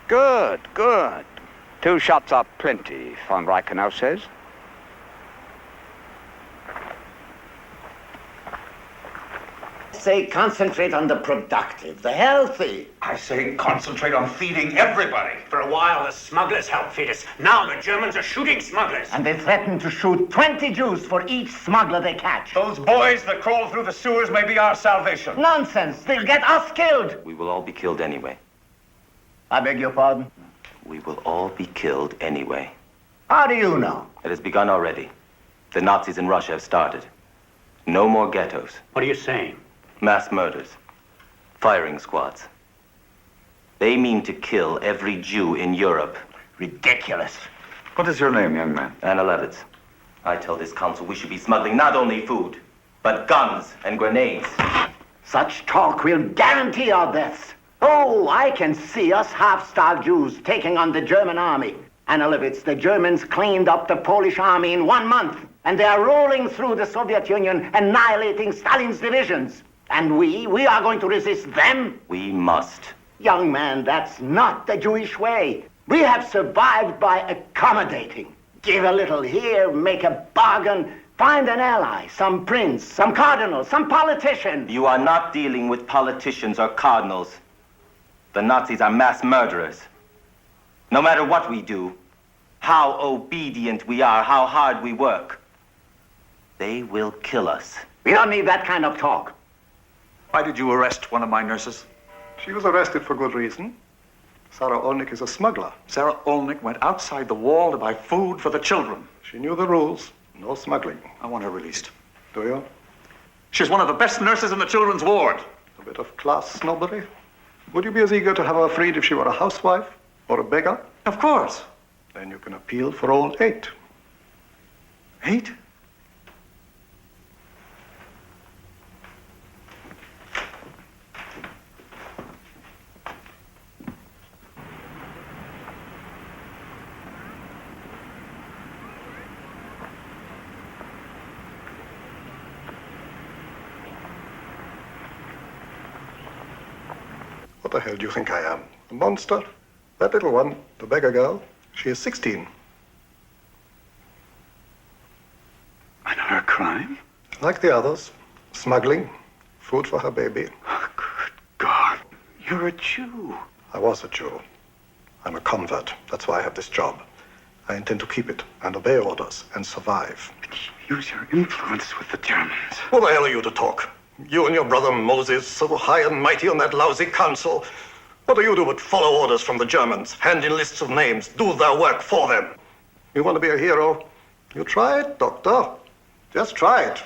Good, good. 2 shots are plenty, von Reichenau says. Say concentrate on the productive, the healthy. I say concentrate on feeding everybody. For a while, the smugglers helped feed us. Now the Germans are shooting smugglers. And they threaten to shoot 20 Jews for each smuggler they catch. Those boys that crawl through the sewers may be our salvation. Nonsense. They'll get us killed. We will all be killed anyway. I beg your pardon? We will all be killed anyway. How do you know? It has begun already. The Nazis in Russia have started. No more ghettos. What are you saying? Mass murders. Firing squads. They mean to kill every Jew in Europe. Ridiculous. What is your name, young man? Anna Levitz. I tell this council we should be smuggling not only food, but guns and grenades. Such talk will guarantee our deaths. Oh, I can see us half-starved Jews taking on the German army. Anna Levitz, the Germans cleaned up the Polish army in 1 month, and they are rolling through the Soviet Union, annihilating Stalin's divisions. And we are going to resist them? We must. Young man, that's not the Jewish way. We have survived by accommodating. Give a little here, make a bargain, find an ally, some prince, some cardinal, some politician. You are not dealing with politicians or cardinals. The Nazis are mass murderers. No matter what we do, how obedient we are, how hard we work, they will kill us. We don't need that kind of talk. Why did you arrest one of my nurses? She was arrested for good reason. Sarah Olnick is a smuggler. Sarah Olnick went outside the wall to buy food for the children. She knew the rules. No smuggling. I want her released. Do you? She's one of the best nurses in the children's ward. A bit of class snobbery. Would you be as eager to have her freed if she were a housewife or a beggar? Of course. Then you can appeal for all 8. 8? What the hell do you think I am? A monster? That little one, the beggar girl, she is 16. And her crime? Like the others, smuggling, food for her baby. Oh, good God. You're a Jew. I was a Jew. I'm a convert. That's why I have this job. I intend to keep it and obey orders and survive. Use your influence with the Germans. Who the hell are you to talk? You and your brother Moses, so high and mighty on that lousy council. What do you do but follow orders from the Germans, hand in lists of names, do their work for them? You want to be a hero? You try it, Doctor. Just try it.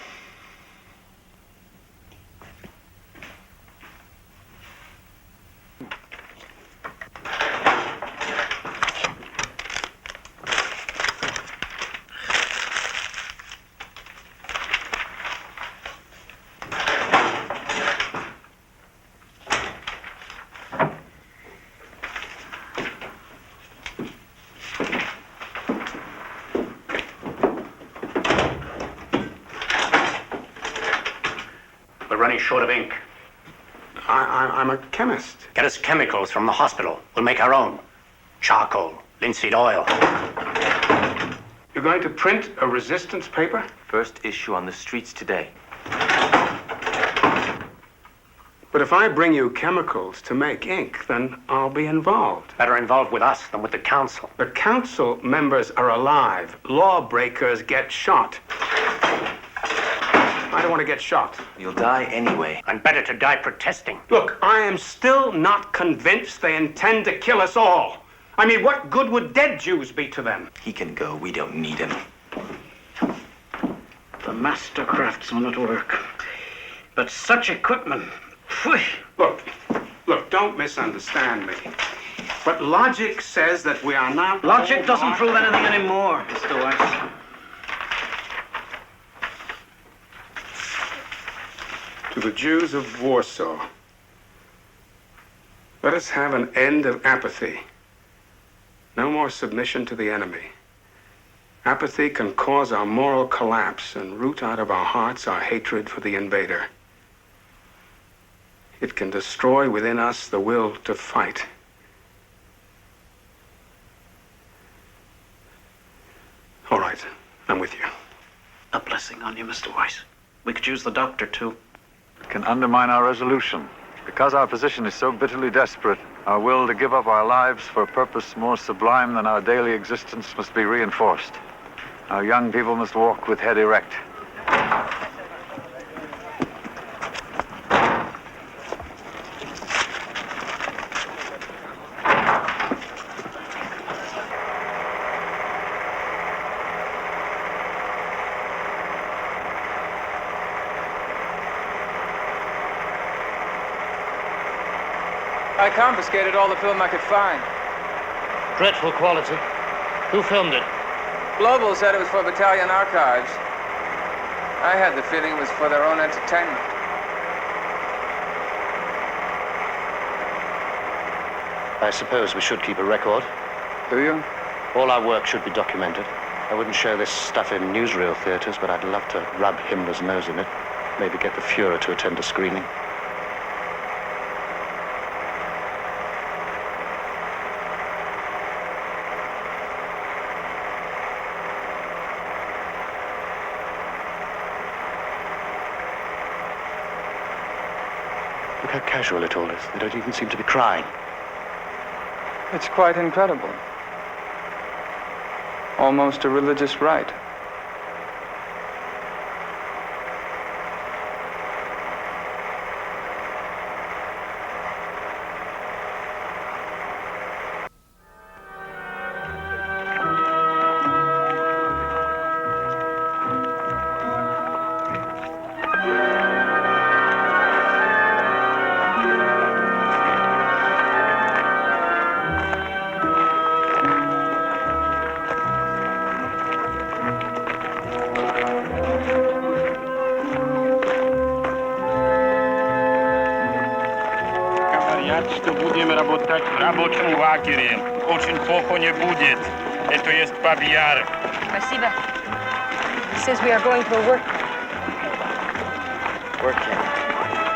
Running short of ink. I'm a chemist. Get us chemicals from the hospital. We'll make our own. Charcoal, linseed oil. You're going to print a resistance paper? First issue on the streets today. But if I bring you chemicals to make ink, then I'll be involved. Better involved with us than with the council. The council members are alive. Lawbreakers get shot. I don't want to get shot. You'll die anyway. And better to die protesting. Look, I am still not convinced they intend to kill us all. I mean, what good would dead Jews be to them? He can go. We don't need him. The master craftsman at work. But such equipment. Phew. Look, don't misunderstand me. But logic says that we are now... Logic doesn't prove anything anymore, Mr. Weiss. To the Jews of Warsaw, let us have an end of apathy. No more submission to the enemy. Apathy can cause our moral collapse and root out of our hearts our hatred for the invader. It can destroy within us the will to fight. All right, I'm with you. A blessing on you, Mr. Weiss. We could use the doctor, too. It can undermine our resolution. Because our position is so bitterly desperate, our will to give up our lives for a purpose more sublime than our daily existence must be reinforced. Our young people must walk with head erect. I confiscated all the film I could find. Dreadful quality. Who filmed it? Global said it was for battalion archives. I had the feeling it was for their own entertainment. I suppose we should keep a record. Do you? All our work should be documented. I wouldn't show this stuff in newsreel theaters, but I'd love to rub Himmler's nose in it. Maybe get the Fuhrer to attend a screening. Look how casual it all is. They don't even seem to be crying. It's quite incredible. Almost a religious rite. Что будем работать в рабочем лагере. Очень плохо не будет. Это есть Бабьяр. Спасибо. He says we are going to a work camp. Work camp.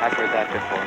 I've heard that before.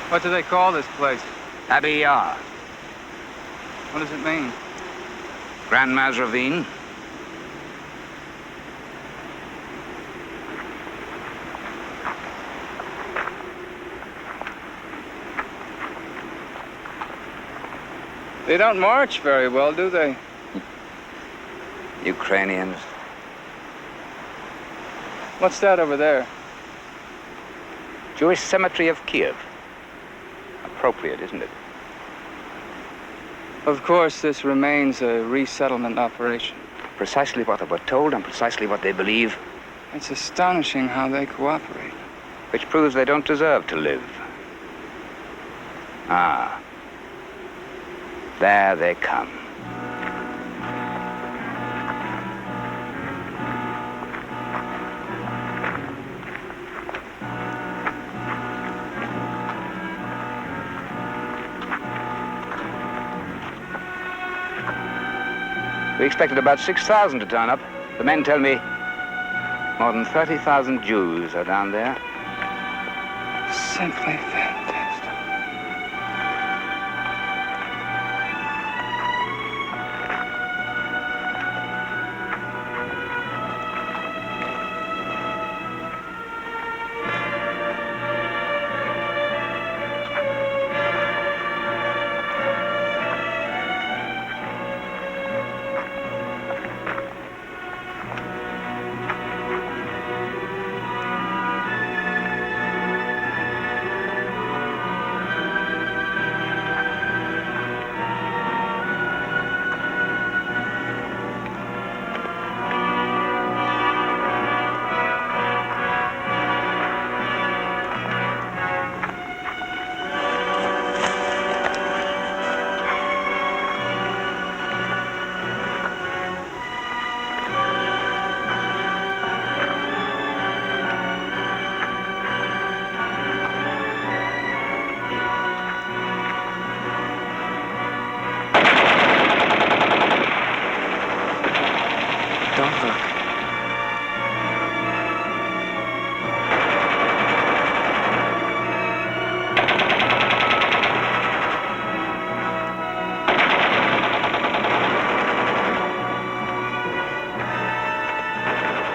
What do they call this place? Abbey Yard. What does it mean? Grandma's Ravine. They don't march very well, do they? Ukrainians. What's that over there? Jewish cemetery of Kiev. Appropriate, isn't it? Of course, this remains a resettlement operation. Precisely what they were told and precisely what they believe. It's astonishing how they cooperate. Which proves they don't deserve to live. Ah. There they come. We expected about 6,000 to turn up. The men tell me more than 30,000 Jews are down there. Simply fantastic.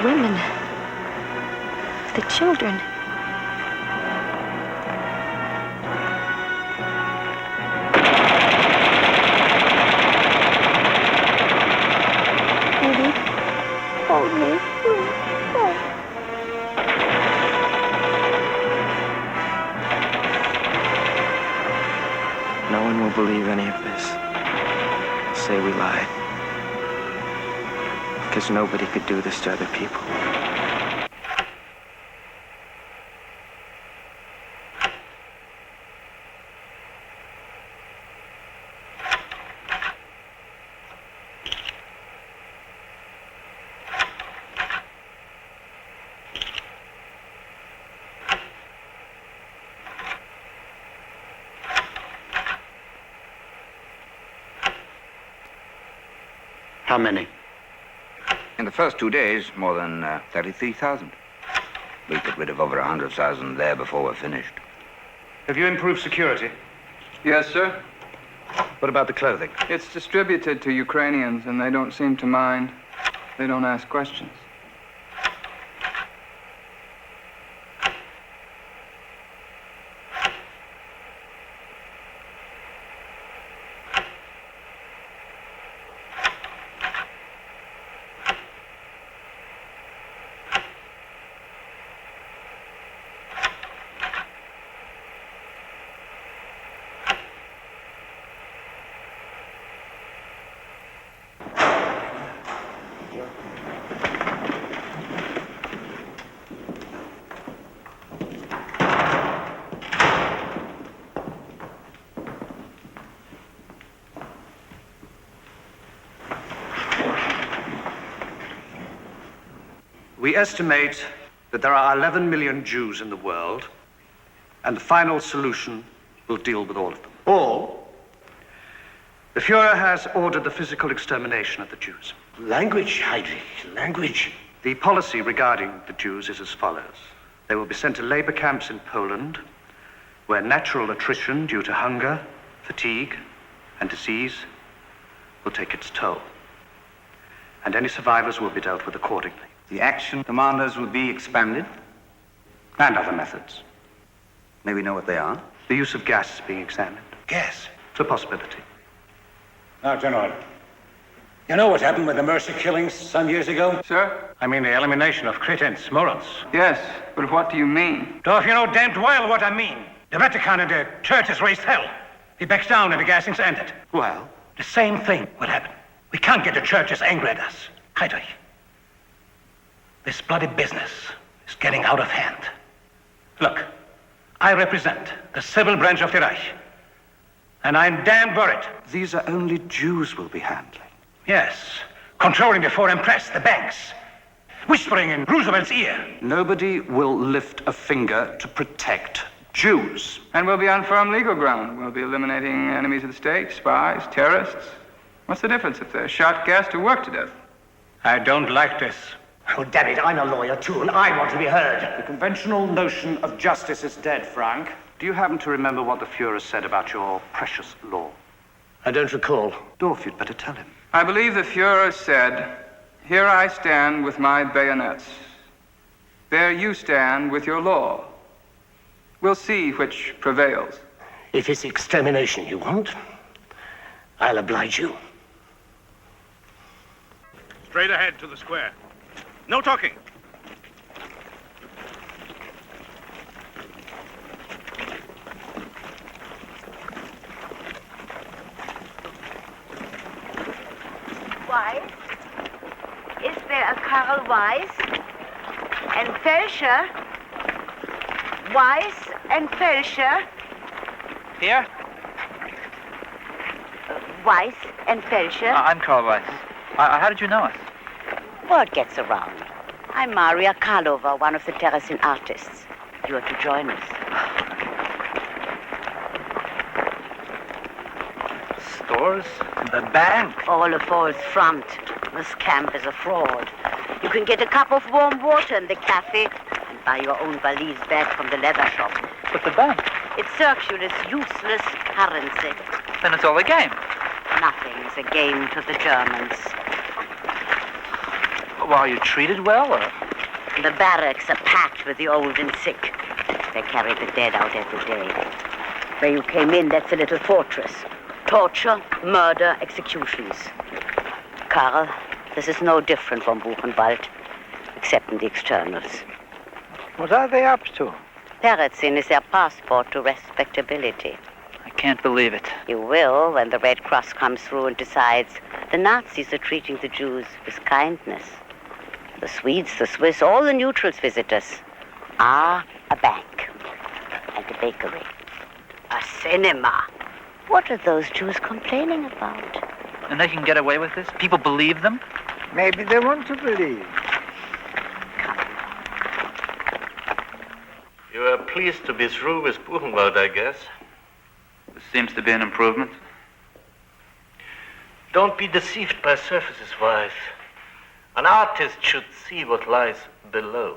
Women. The children. Hold me. No one will believe any of this. They'll say we lied. Because nobody could do this to other people. How many? In the first 2 days, more than 33,000. We'll get rid of over 100,000 there before we're finished. Have you improved security? Yes, sir. What about the clothing? It's distributed to Ukrainians, and they don't seem to mind. They don't ask questions. We estimate that there are 11 million Jews in the world, and the final solution will deal with all of them. All? The Fuhrer has ordered the physical extermination of the Jews. Language, Heinrich, language. The policy regarding the Jews is as follows. They will be sent to labor camps in Poland, where natural attrition due to hunger, fatigue, and disease will take its toll. And any survivors will be dealt with accordingly. The action commanders will be expanded? And other methods. May we know what they are? The use of gas is being examined. Gas? It's a possibility. Now, General, you know what happened with the Mercy killings some years ago? Sir? I mean the elimination of Cretans, morons. Yes, but what do you mean? Dolph, you know damned well what I mean. The Vatican and the churches raised hell. He backs down and the gassing's ended. Well? The same thing will happen. We can't get the churches angry at us. Heinrich, this bloody business is getting out of hand. Look, I represent the civil branch of the Reich. And I'm damn worried. These are only Jews we'll be handling. Yes, controlling the foreign press, the banks, whispering in Roosevelt's ear. Nobody will lift a finger to protect Jews. And we'll be on firm legal ground. We'll be eliminating enemies of the state, spies, terrorists. What's the difference if they're shot, gassed, or worked to death? I don't like this. Oh, damn it, I'm a lawyer too, and I want to be heard. The conventional notion of justice is dead, Frank. Do you happen to remember what the Fuhrer said about your precious law? I don't recall. Dorf, you'd better tell him. I believe the Fuhrer said, "Here I stand with my bayonets. There you stand with your law. We'll see which prevails." If it's extermination you want, I'll oblige you. Straight ahead to the square. No talking. Weiss? Is there a Karl Weiss? And Felscher? Weiss and Felscher? Here? Weiss and Felscher? I'm Karl Weiss. How did you know us? Word gets around. I'm Maria Karlova, one of the Terracin artists. You are to join us. Stores? The bank? All a false front. This camp is a fraud. You can get a cup of warm water in the cafe and buy your own valise back from the leather shop. But the bank? It serves you this useless currency. Then it's all a game. Nothing is a game to the Germans. Well, are you treated well, or? The barracks are packed with the old and sick. They carry the dead out every day. Where you came in, that's a little fortress. Torture, murder, executions. Karl, this is no different from Buchenwald, except in the externals. What are they up to? Terezin is their passport to respectability. I can't believe it. You will when the Red Cross comes through and decides the Nazis are treating the Jews with kindness. The Swedes, the Swiss, all the neutrals visitors are a bank and a bakery, a cinema. What are those Jews complaining about? And they can get away with this? People believe them? Maybe they want to believe. You are pleased to be through with Buchenwald, I guess. This seems to be an improvement. Don't be deceived by surfaces, Weiss. An artist should see what lies below.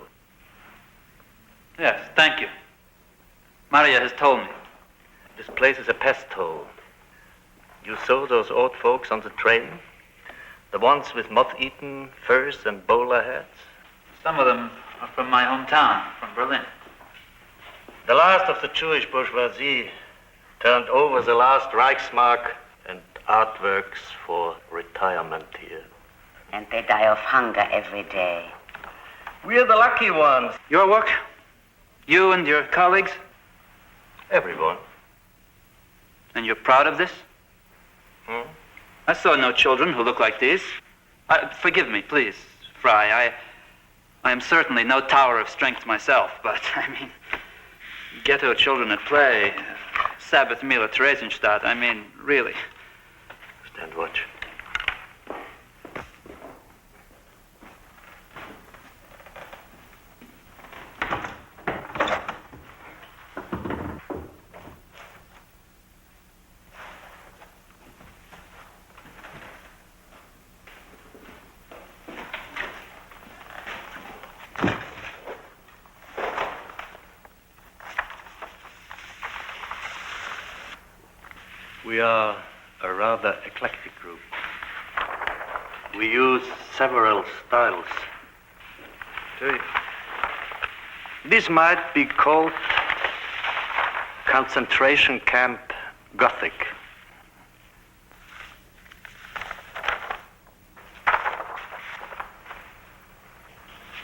Yes, thank you. Maria has told me. This place is a pest hole. You saw those old folks on the train? The ones with moth-eaten furs and bowler hats? Some of them are from my hometown, from Berlin. The last of the Jewish bourgeoisie turned over the last Reichsmark and artworks for retirement here. And they die of hunger every day. We're the lucky ones. Your work? You and your colleagues? Everyone. And you're proud of this? I saw no children who look like these. Forgive me, please, Fry. I am certainly no tower of strength myself, but, I mean, ghetto children at play, Sabbath meal at Theresienstadt, I mean, really. Stand watch. We are a rather eclectic group. We use several styles. This might be called concentration camp Gothic.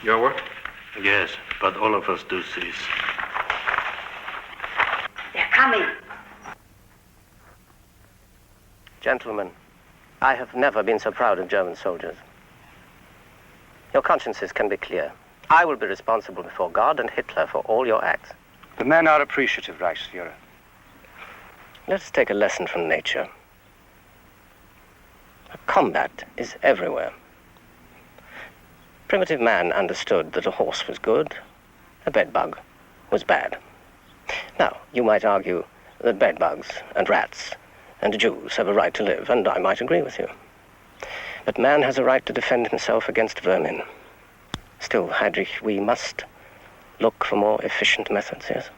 Your work? Yes, but all of us do cease. They're coming. Gentlemen, I have never been so proud of German soldiers. Your consciences can be clear. I will be responsible before God and Hitler for all your acts. The men are appreciative, Reichsführer. Let us take a lesson from nature. Combat is everywhere. Primitive man understood that a horse was good, a bedbug was bad. Now, you might argue that bedbugs and rats and Jews have a right to live, and I might agree with you. But man has a right to defend himself against vermin. Still, Heinrich, we must look for more efficient methods, yes?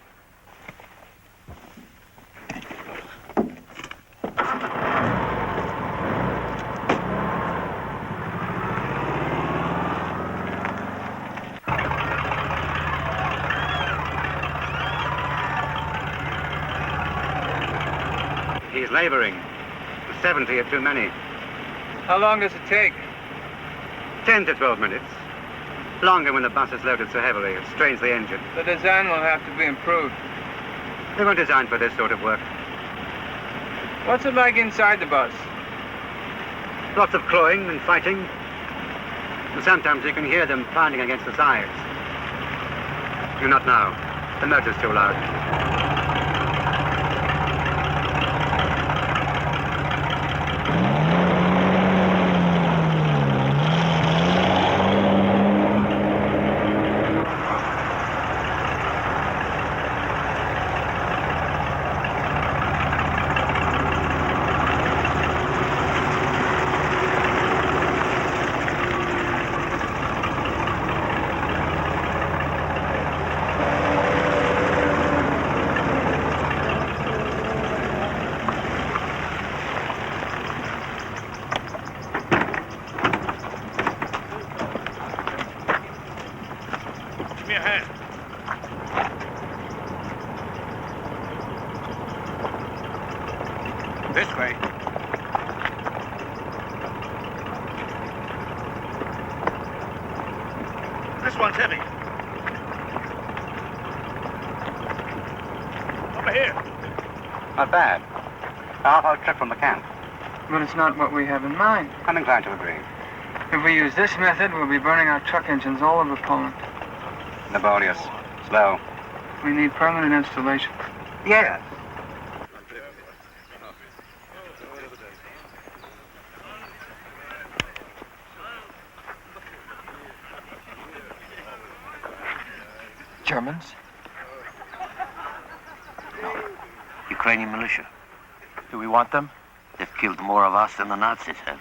He's laboring. 70 are too many. How long does it take? 10 to 12 minutes. Longer when the bus is loaded so heavily. It strains the engine. The design will have to be improved. They weren't designed for this sort of work. What's it like inside the bus? Lots of clawing and fighting. And sometimes you can hear them pounding against the sides. Not now. The motor's too loud. This way. This one's heavy. Over here. Not bad. A half-hour trip from the camp. But it's not what we have in mind. I'm inclined to agree. If we use this method, we'll be burning our truck engines all over Poland. Laborious. Slow. We need permanent installation. Yes. Germans? No. Ukrainian militia. Do we want them? They've killed more of us than the Nazis have.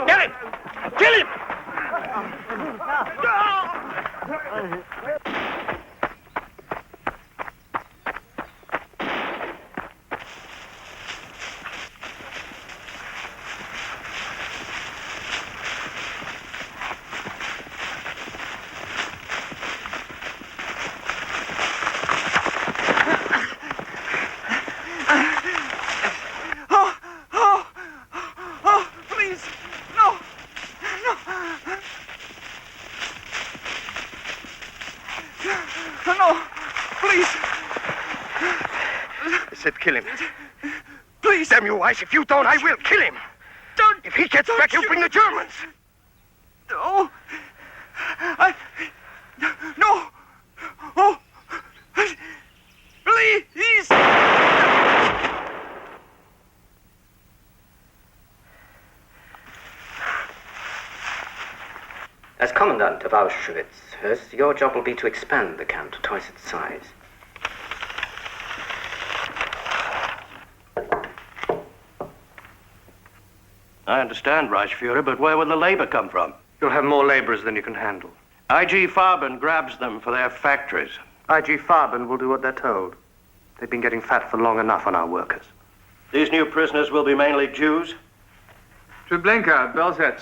Get him! Kill him! Kill him. Please, Semmelweis, if you don't, I will kill him. Don't. If he gets back, he'll bring the Germans. No. No. Oh. Please. commandant of Auschwitz, Hurst, your job will be to expand the camp to twice its size. I understand, Reichsfuhrer, but where will the labor come from? You'll have more laborers than you can handle. IG Farben grabs them for their factories. IG Farben will do what they're told. They've been getting fat for long enough on our workers. These new prisoners will be mainly Jews? Treblinka, Belzec,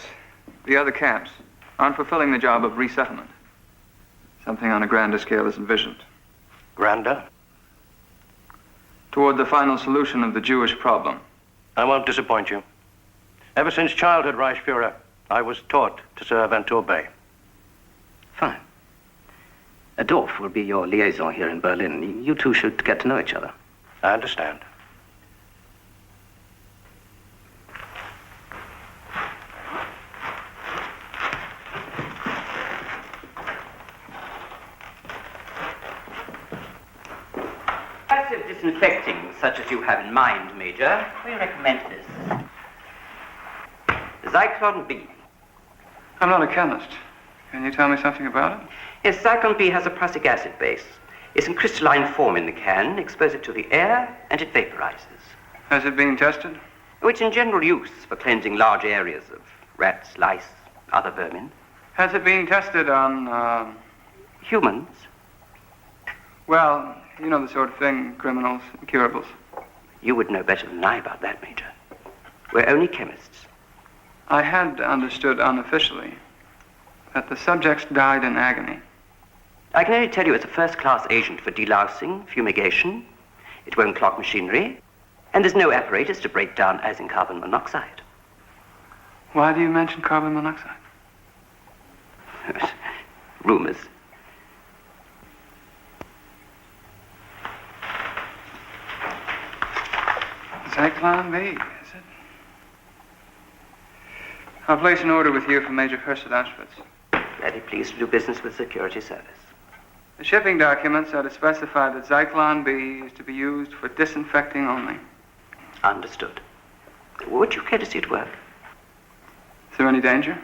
the other camps aren't fulfilling the job of resettlement. Something on a grander scale is envisioned. Grander? Toward the final solution of the Jewish problem. I won't disappoint you. Ever since childhood, Reichsfuhrer, I was taught to serve and to obey. Fine. Dorf will be your liaison here in Berlin. You two should get to know each other. I understand. Passive disinfecting, such as you have in mind, Major, we recommend this. Zyklon B. I'm not a chemist. Can you tell me something about it? Yes, Zyklon B has a prussic acid base. It's in crystalline form in the can. Expose it to the air, and it vaporizes. Has it been tested? Oh, it's in general use for cleansing large areas of rats, lice, other vermin. Has it been tested on, humans? Well, you know the sort of thing, criminals, incurables. You would know better than I about that, Major. We're only chemists. I had understood unofficially that the subjects died in agony. I can only tell you it's a first-class agent for delousing, fumigation. It won't clog machinery. And there's no apparatus to break down as in carbon monoxide. Why do you mention carbon monoxide? Rumors. Zyklon B, is it? I'll place an order with you for Major Hurst at Auschwitz. Very pleased to do business with security service. The shipping documents are to specify that Zyklon B is to be used for disinfecting only. Understood. Would you care to see it work? Is there any danger?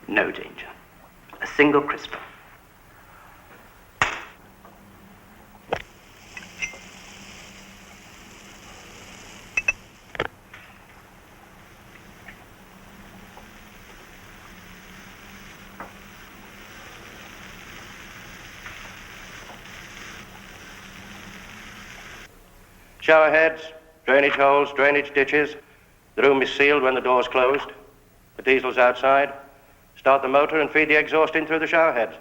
No danger. A single crystal. Shower heads, drainage holes, drainage ditches. The room is sealed when the door's closed. The diesel's outside. Start the motor and feed the exhaust in through the shower heads.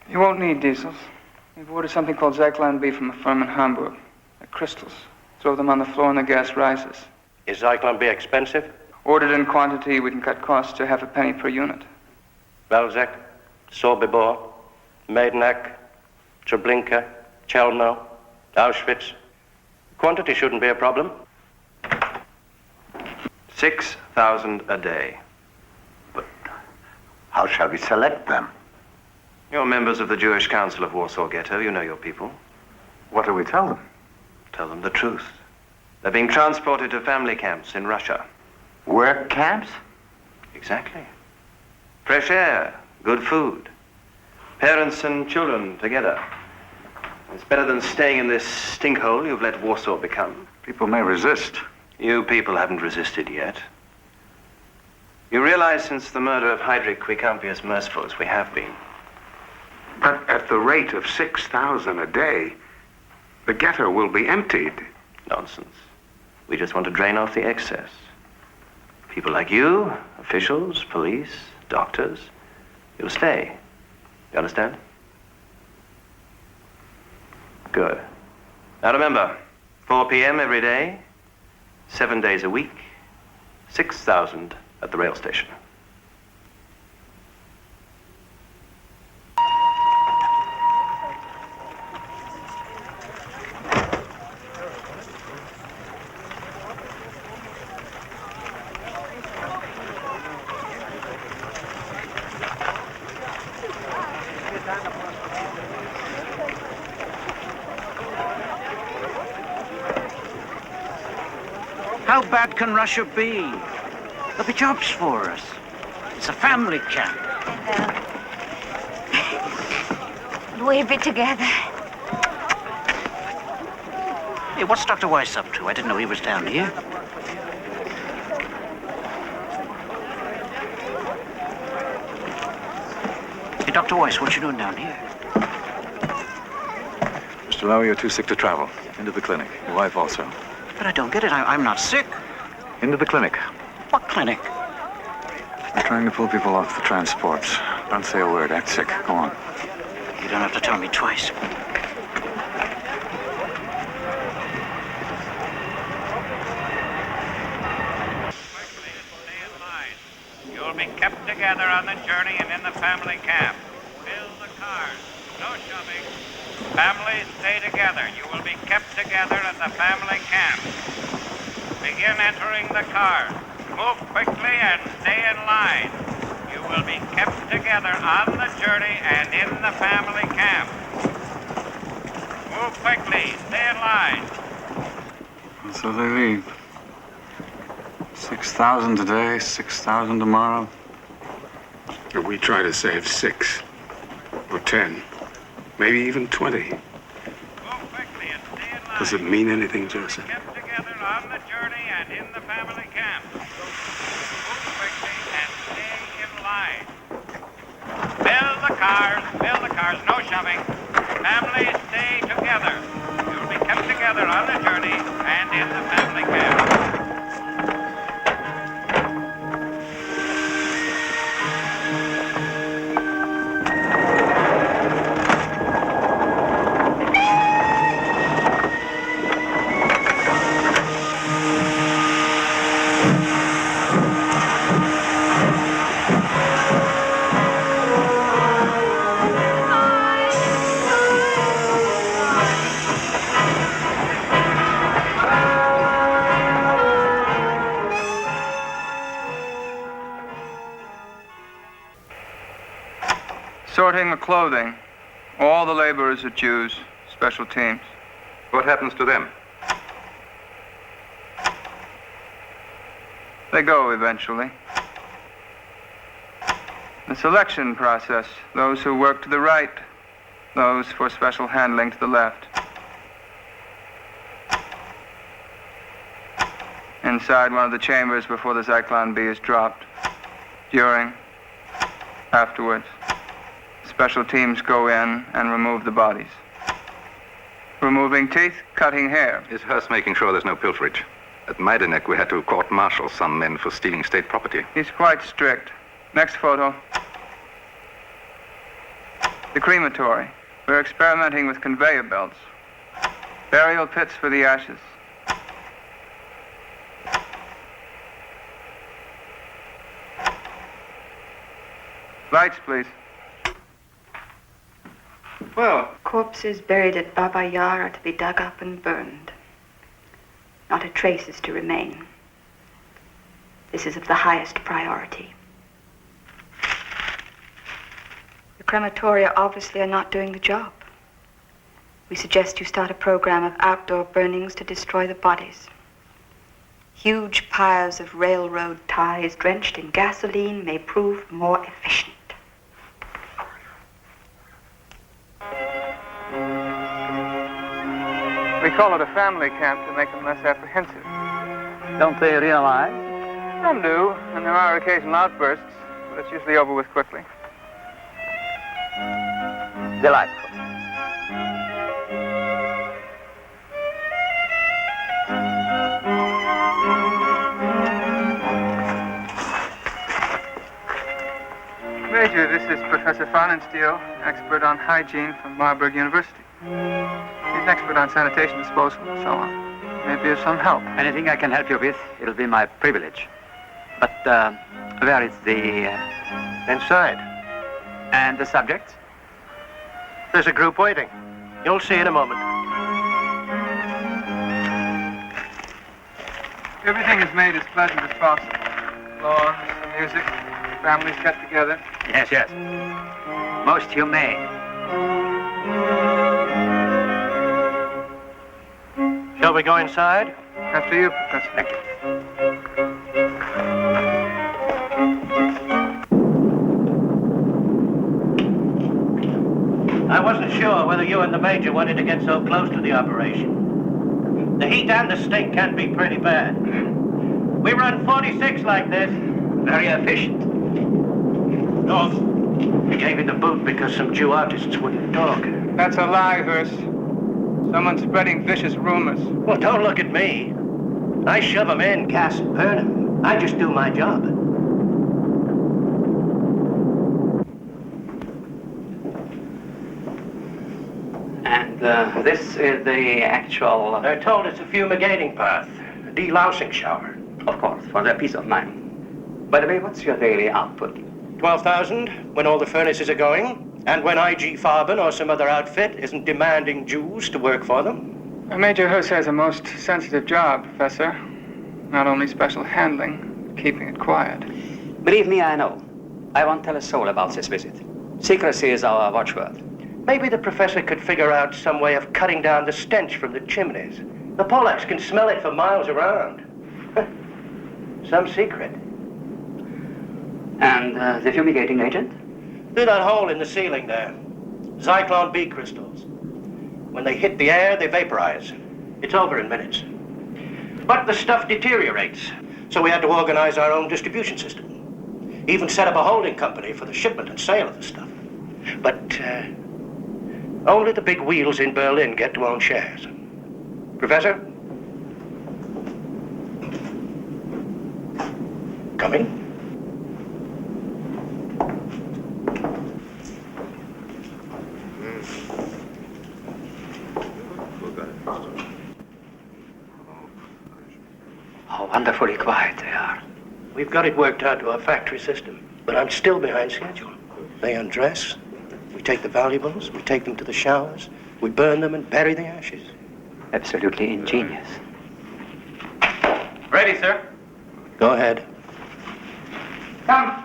You won't need diesels. We've ordered something called Zyklon B from a firm in Hamburg. They're crystals. Throw them on the floor and the gas rises. Is Zyklon B expensive? Ordered in quantity, we can cut costs to half a penny per unit. Belzec, Sobibor, Maidenack, Treblinka, Chelmno, Auschwitz. Quantity shouldn't be a problem. 6,000 a day. But how shall we select them? You're members of the Jewish Council of Warsaw Ghetto. You know your people. What do we tell them? Tell them the truth. They're being transported to family camps in Russia. Work camps? Exactly. Fresh air, good food. Parents and children together. It's better than staying in this stinkhole you've let Warsaw become. People may resist. You people haven't resisted yet. You realize since the murder of Heydrich, we can't be as merciful as we have been. But at the rate of 6,000 a day, the ghetto will be emptied. Nonsense. We just want to drain off the excess. People like you, officials, police, doctors, you'll stay. You understand? Good. Now remember, 4 p.m. every day, 7 days a week, 6,000 at the rail station. How bad can Russia be? There'll be jobs for us. It's a family camp. We'll be together. Hey, what's Dr. Weiss up to? I didn't know he was down here. Hey, Dr. Weiss, what you doing down here? Mr. Lowe, you're too sick to travel. Into the clinic. Your wife also. But I don't get it. I'm not sick. Into the clinic. What clinic? We're trying to pull people off the transports. Don't say a word. Act sick. Go on. You don't have to tell me twice. You'll be kept together on the journey and in the family camp. Fill the cars. No shoving. Families stay together. You will be kept together at the family camp. Begin entering the cars. Move quickly and stay in line. You will be kept together on the journey and in the family camp. Move quickly. Stay in line. And so they leave. 6,000 today, 6,000 tomorrow. If we try to save 6 or 10, maybe even 20. Does it mean anything, Joseph? Kept together on the journey and in the family camp. Move quickly and stay in line. Fill the cars, no shoving. Families stay together. You'll be kept together on the journey and in the family camp. Sorting the clothing. All the laborers are Jews, special teams. What happens to them? They go eventually. The selection process, those who work to the right, those for special handling to the left. Inside one of the chambers before the Zyklon B is dropped. During, afterwards. Special teams go in and remove the bodies. Removing teeth, cutting hair. Is Hearst making sure there's no pilferage? At Majdanek, we had to court-martial some men for stealing state property. He's quite strict. Next photo. The crematory. We're experimenting with conveyor belts. Burial pits for the ashes. Lights, please. Well, Corpses buried at Baba Yar are to be dug up and burned. Not a trace is to remain. This is of the highest priority. The crematoria obviously are not doing the job. We suggest you start a program of outdoor burnings to destroy the bodies. Huge piles of railroad ties drenched in gasoline may prove more efficient. we call it a family camp to make them less apprehensive. Don't they realize? Some do, and there are occasional outbursts, but it's usually over with quickly. Delightful. Major, this is Professor Fahnenstiel, expert on hygiene from Marburg University. He's an expert on sanitation disposal and so on. Maybe of some help. Anything I can help you with, it'll be my privilege. But where is the... Inside. And the subjects? There's a group waiting. You'll see in a moment. Everything is made as pleasant as possible. Lawns, the music, families get together. Yes, yes. Most humane. Shall we go inside? After you, Professor. Thank you. I wasn't sure whether you and the Major wanted to get so close to the operation. The heat and the stink can be pretty bad. We run 46 like this. Very efficient. North. We gave you the boot because some Jew artists wouldn't talk. That's a lie, Hurst. Someone's spreading vicious rumors. Well, don't look at me. I shove them in, gas and burn them. I just do my job. And this is the actual... They're told it's a fumigating bath, a delousing shower. Of course, for their peace of mind. By the way, what's your daily output? 12,000 when all the furnaces are going, and when IG Farben or some other outfit isn't demanding Jews to work for them. Major Hurst has a most sensitive job, Professor. Not only special handling, but keeping it quiet. Believe me, I know. I won't tell a soul about this visit. Secrecy is our watchword. Maybe the professor could figure out some way of cutting down the stench from the chimneys. The Polacks can smell it for miles around. Some secret. And the fumigating agent? Through that hole in the ceiling there. Zyklon B crystals. When they hit the air, they vaporize. It's over in minutes. But the stuff deteriorates, so we had to organize our own distribution system. Even set up a holding company for the shipment and sale of the stuff. But only the big wheels in Berlin get to own shares. Professor? Coming? How wonderfully quiet they are. We've got it worked out to our factory system, but I'm still behind schedule. They undress, we take the valuables, we take them to the showers, we burn them and bury the ashes. Absolutely ingenious. Ready, sir. Go ahead. Come.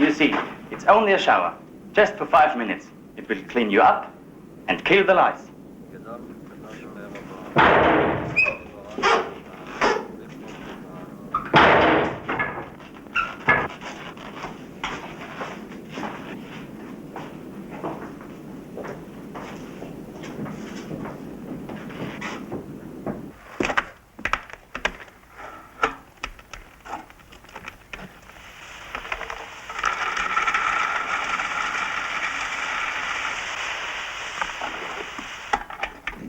You see, it's only a shower, just for 5 minutes. It will clean you up and kill the lice.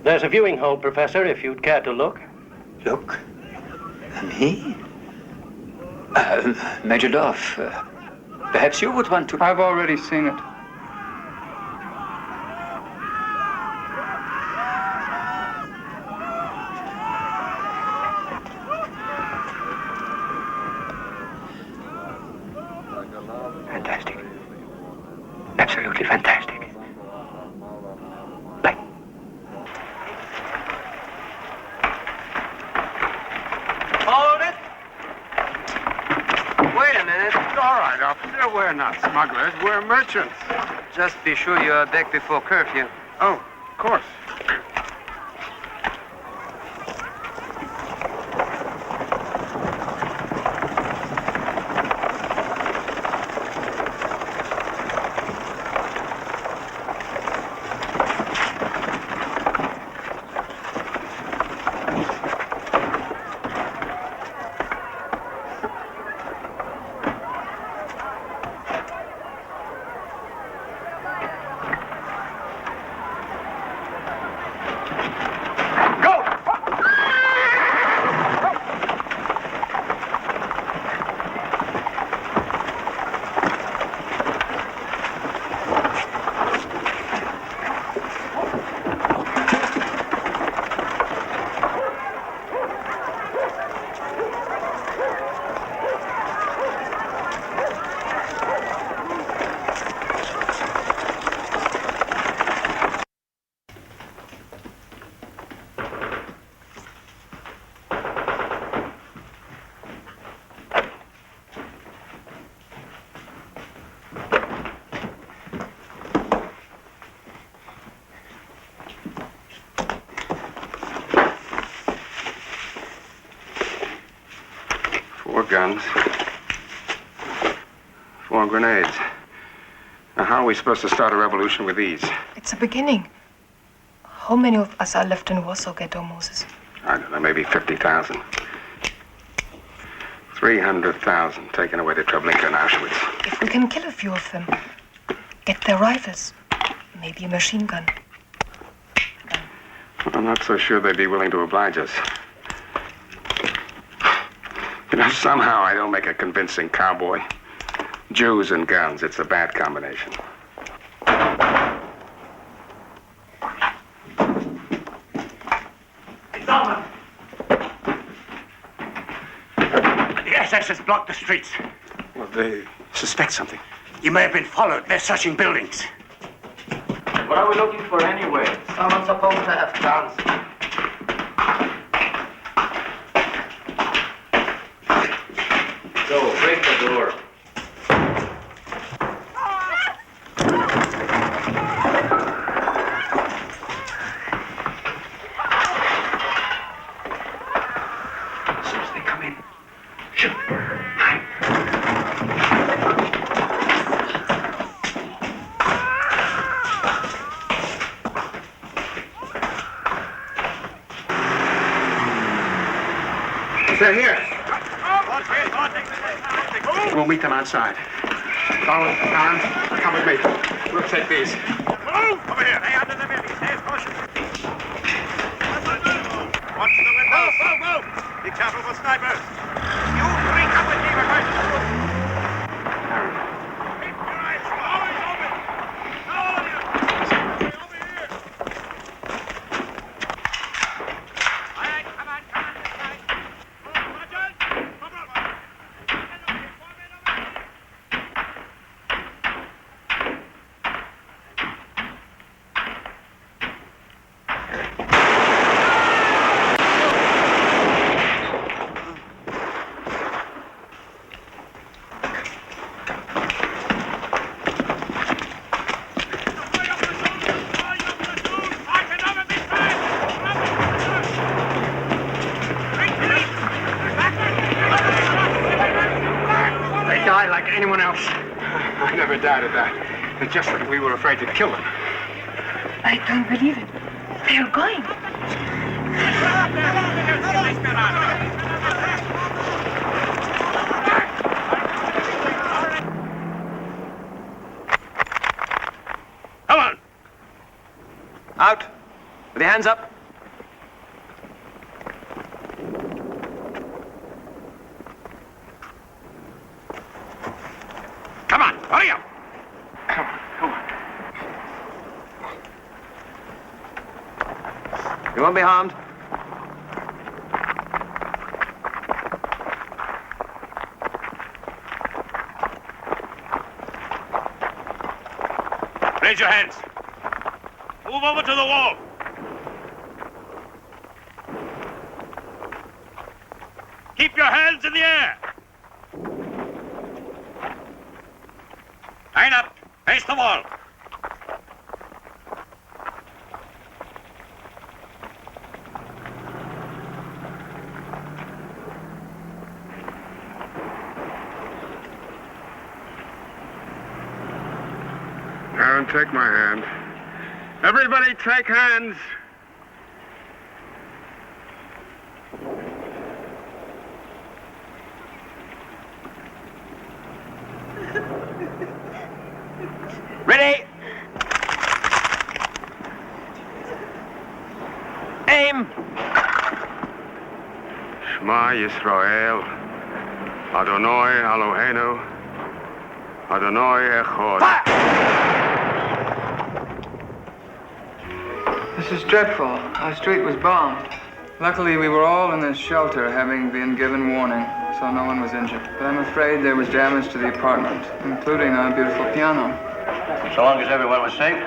There's a viewing hole, Professor, if you'd care to look. Look? Me? Major Dorf, perhaps you would want to... I've already seen it. Fantastic. Absolutely fantastic. Officer, we're not smugglers, we're merchants. Just be sure you are back before curfew. Oh, of course. guns. 4 grenades. Now, how are we supposed to start a revolution with these? It's a beginning. How many of us are left in Warsaw Ghetto, Moses? I don't know, maybe 50,000. 300,000 taken away to Treblinka and Auschwitz. If we can kill a few of them, get their rifles, maybe a machine gun. I'm not so sure they'd be willing to oblige us. You know, somehow I don't make a convincing cowboy. Jews and guns, it's a bad combination. The SS has blocked the streets. Well, they suspect something. You may have been followed. They're searching buildings. What are we looking for anyway? Someone's supposed to have guns. Go, break the door. As soon as they come in, shoot. They're here. We'll meet them outside. Colin, Karen, come with me. We'll take these. Move! Over here. Stay under the building. Stay as cautious. Watch the windows. Move, move, move! Be careful for snipers. You three come with me. We're going to shoot. Keep your eyes always open. All of you. Over here. All right, come on, come on. This side. Move, Sergeant. Come on. They die like anyone else. I never doubted that. It's just that we were afraid to kill them. I don't believe it. They are going. Come on. Out. With your hands up. Come on, hurry up. You won't be harmed. Raise your hands. Move over to the wall. Keep your hands in the air. Line up. Face the wall. Aaron, take my hand. Everybody take hands. Ready? Aim! Shema Yisrael, Adonai Eloheinu, Adonai Echad. This is dreadful. Our street was bombed. Luckily, we were all in this shelter, having been given warning, so no one was injured. But I'm afraid there was damage to the apartment, including our beautiful piano. So long as everyone was safe.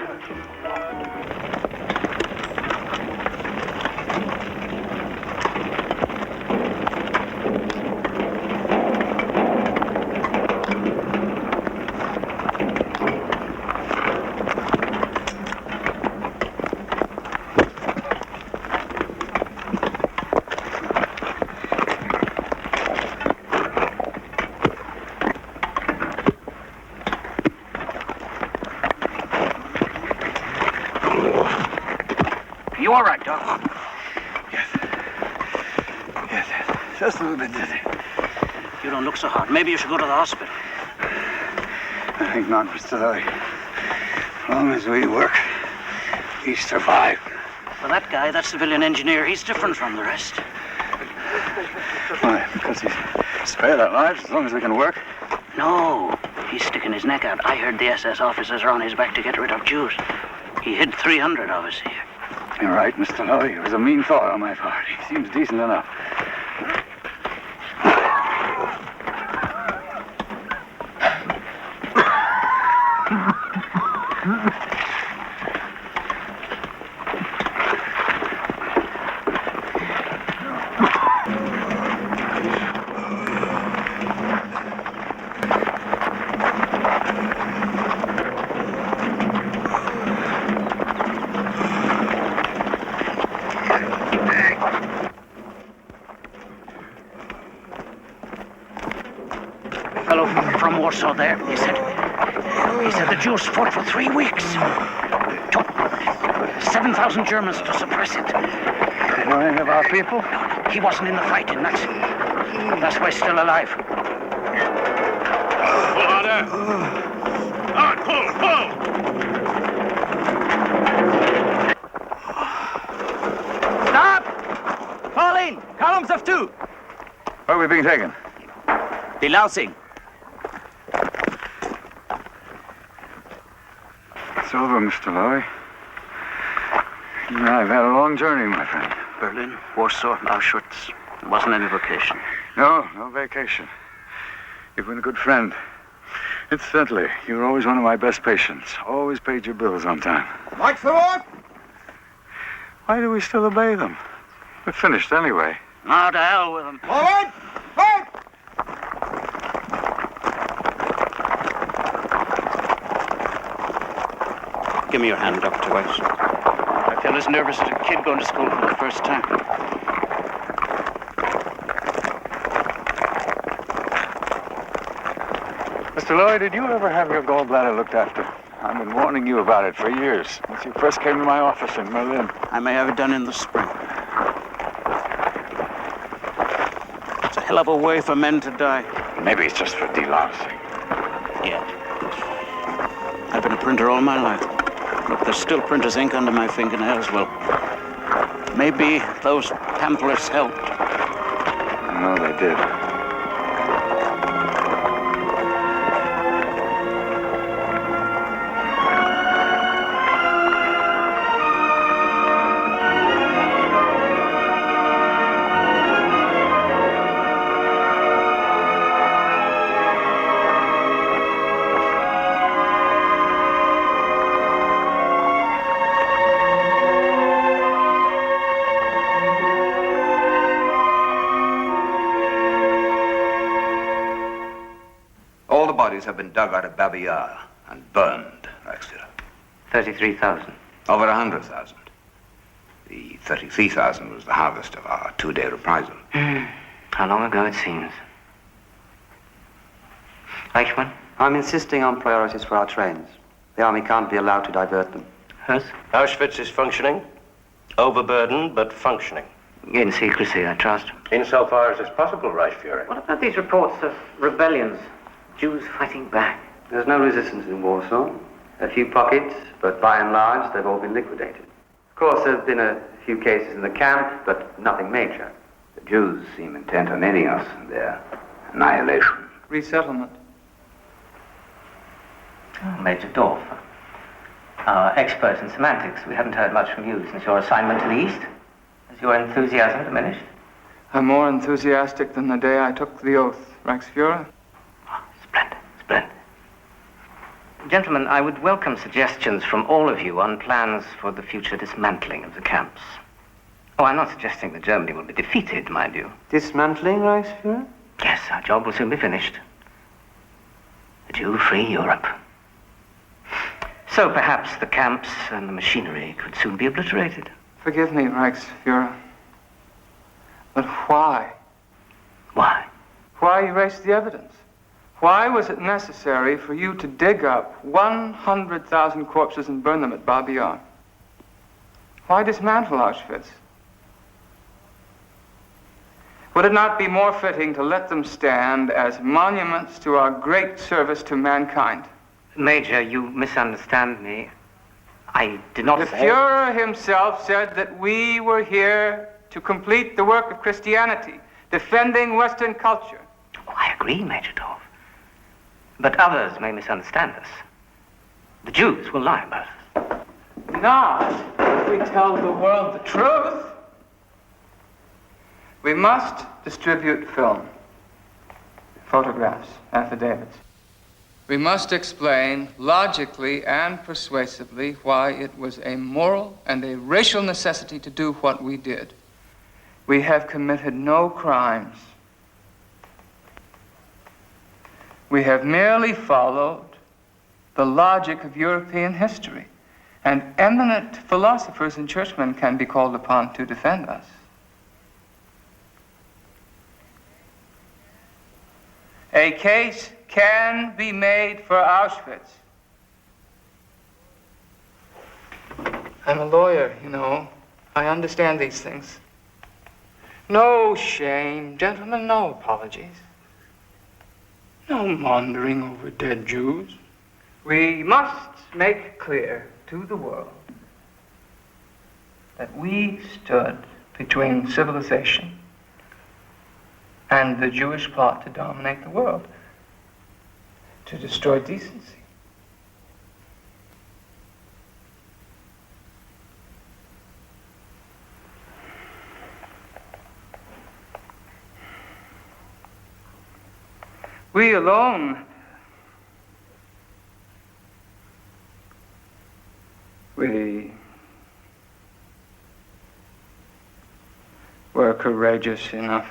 You all right, Doc? Yes, just a little bit dizzy. You don't look so hot. Maybe you should go to the hospital. I think not, Mr. Lloyd. As long as we work, we survive. Well, that guy, that civilian engineer, he's different from the rest. Why? Because he's spared our lives as long as we can work? No, he's sticking his neck out. I heard the SS officers are on his back to get rid of Jews. He hid 300 of us here. You're right, Mr. Lloyd. It was a mean thought on my part. He seems decent enough. Warsaw there. He said the Jews fought for 3 weeks. Took 7,000 Germans to suppress it. You know anything about people? No, he wasn't in the fighting. That's why he's still alive. Pull harder. Hard, pull. Stop! Fall in! Columns of 2. Where are we being taken? Delousing. It's over, Mr. Lloyd. I've had a long journey, my friend. Berlin, Warsaw, Auschwitz. It wasn't any vacation. No vacation. You've been a good friend. Incidentally, you were always one of my best patients. Always paid your bills on time. March forward! Why do we still obey them? We're finished anyway. Oh, to hell with them. Forward! Forward! Give me your hand, Dr. Weiss. I feel as nervous as a kid going to school for the first time. Mr. Lloyd, did you ever have your gallbladder looked after? I've been warning you about it for years, since you first came to my office in Berlin. I may have it done in the spring. It's a hell of a way for men to die. Maybe it's just for delousing. Yeah. I've been a printer all my life. Look, there's still printer's ink under my fingernails. Well, maybe those pamphlets helped. No, they did. Have been dug out of Babi Yar and burned, Reichsführer. 33,000. Over 100,000. The 33,000 was the harvest of our 2-day reprisal. How long ago it seems. Eichmann? I'm insisting on priorities for our trains. The army can't be allowed to divert them. Hers? Auschwitz is functioning. Overburdened, but functioning. In secrecy, I trust. Insofar as is possible, Reichsführer. What about these reports of rebellions? Jews fighting back? There's no resistance in Warsaw. A few pockets, but by and large, they've all been liquidated. Of course, there have been a few cases in the camp, but nothing major. The Jews seem intent on ending us and their annihilation. Resettlement. Oh, Major Dorf. Our expert in semantics. We haven't heard much from you since your assignment to the East. Has your enthusiasm diminished? I'm more enthusiastic than the day I took the oath, Reichsführer. Splendid. Gentlemen, I would welcome suggestions from all of you on plans for the future dismantling of the camps. Oh, I'm not suggesting that Germany will be defeated, mind you. Dismantling, Reichsführer? Yes, our job will soon be finished. A Jew-free Europe. So perhaps the camps and the machinery could soon be obliterated. Forgive me, Reichsführer. But why? Why? Why erase the evidence? Why was it necessary for you to dig up 100,000 corpses and burn them at Babi Yar? Why dismantle Auschwitz? Would it not be more fitting to let them stand as monuments to our great service to mankind? Major, you misunderstand me. I did not The say... Fuhrer himself said that we were here to complete the work of Christianity, defending Western culture. Oh, I agree, Major Dorf. But others may misunderstand us. The Jews will lie about us. Not if we tell the world the truth. We must distribute film, photographs, affidavits. We must explain logically and persuasively why it was a moral and a racial necessity to do what we did. We have committed no crimes. We have merely followed the logic of European history, and eminent philosophers and churchmen can be called upon to defend us. A case can be made for Auschwitz. I'm a lawyer, you know. I understand these things. No shame, gentlemen, no apologies. No maundering over dead Jews. We must make clear to the world that we stood between civilization and the Jewish plot to dominate the world, to destroy decency. We alone we were courageous enough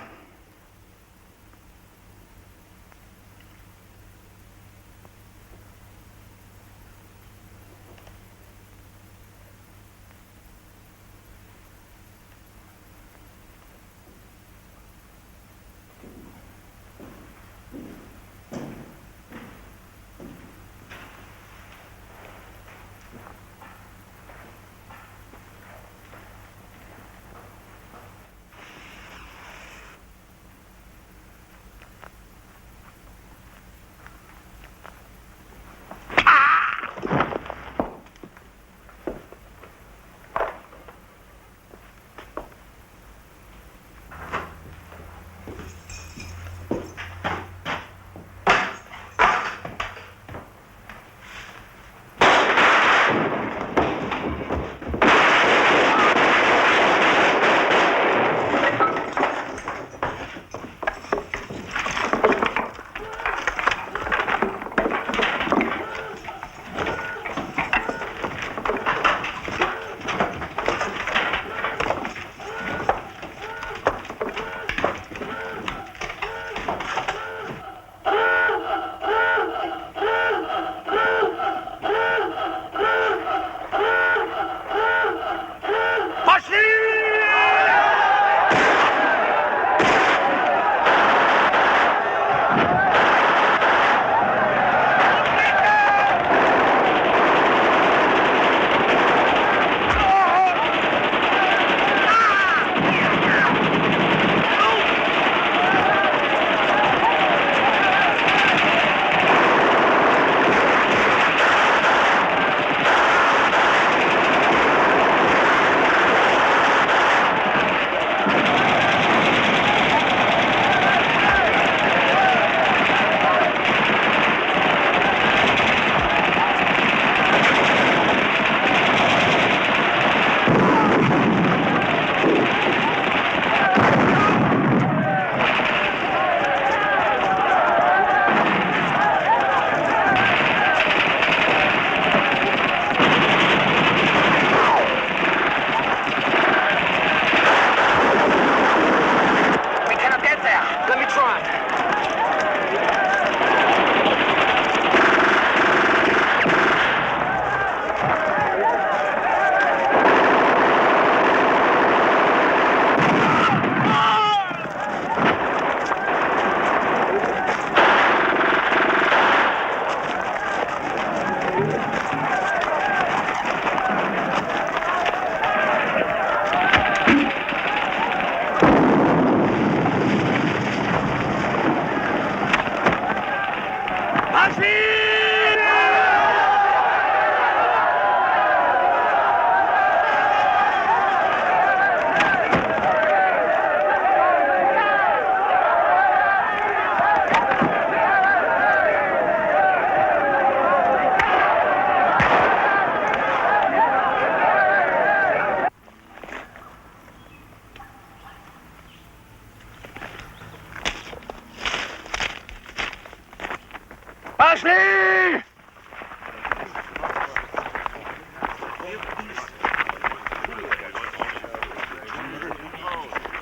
Parsley!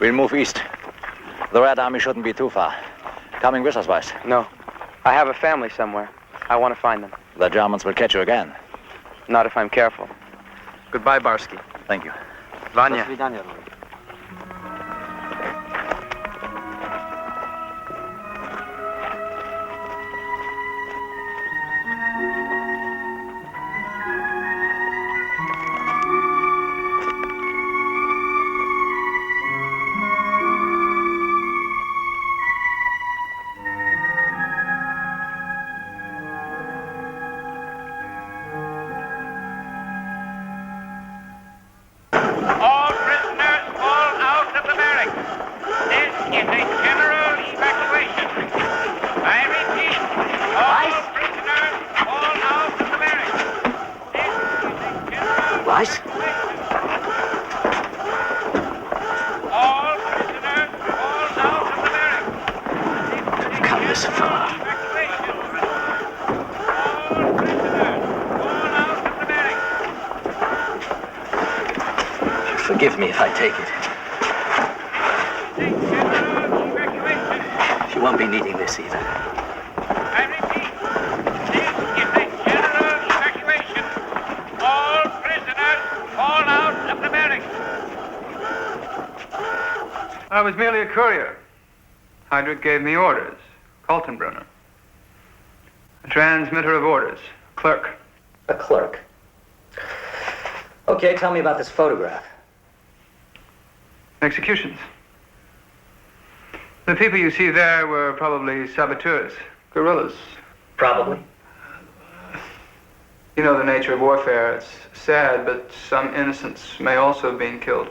We'll move east. The Red Army shouldn't be too far. Coming with us, Weiss? No. I have a family somewhere. I want to find them. The Germans will catch you again. Not if I'm careful. Goodbye, Barsky. Thank you. Vanya. All prisoners fall out of the barracks. This is a general evacuation. I repeat, all prisoners fall out of the barracks. This is a general Weiss? All prisoners fall out of the barracks. Come this far. Forgive me if I take it. She won't be needing this either. I repeat, this is a general evacuation. All prisoners fall out of the barracks. I was merely a courier. Heydrich gave me orders. Kaltenbrunner. A transmitter of orders. Clerk. A clerk. Okay, tell me about this photograph. Executions. The people you see there were probably saboteurs, guerrillas. Probably. You know the nature of warfare. It's sad, but some innocents may also have been killed.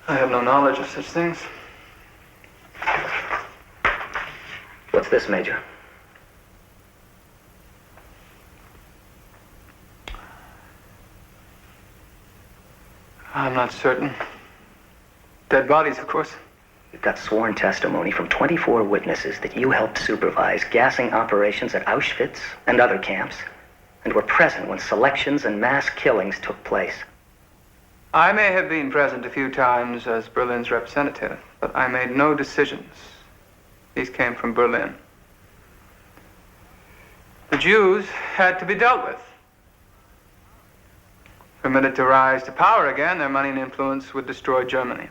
I have no knowledge of such things. What's this, Major? I'm not certain. Dead bodies, of course. We've got sworn testimony from 24 witnesses that you helped supervise gassing operations at Auschwitz and other camps, and were present when selections and mass killings took place. I may have been present a few times as Berlin's representative, but I made no decisions. These came from Berlin. The Jews had to be dealt with. Permitted to rise to power again, their money and influence would destroy Germany.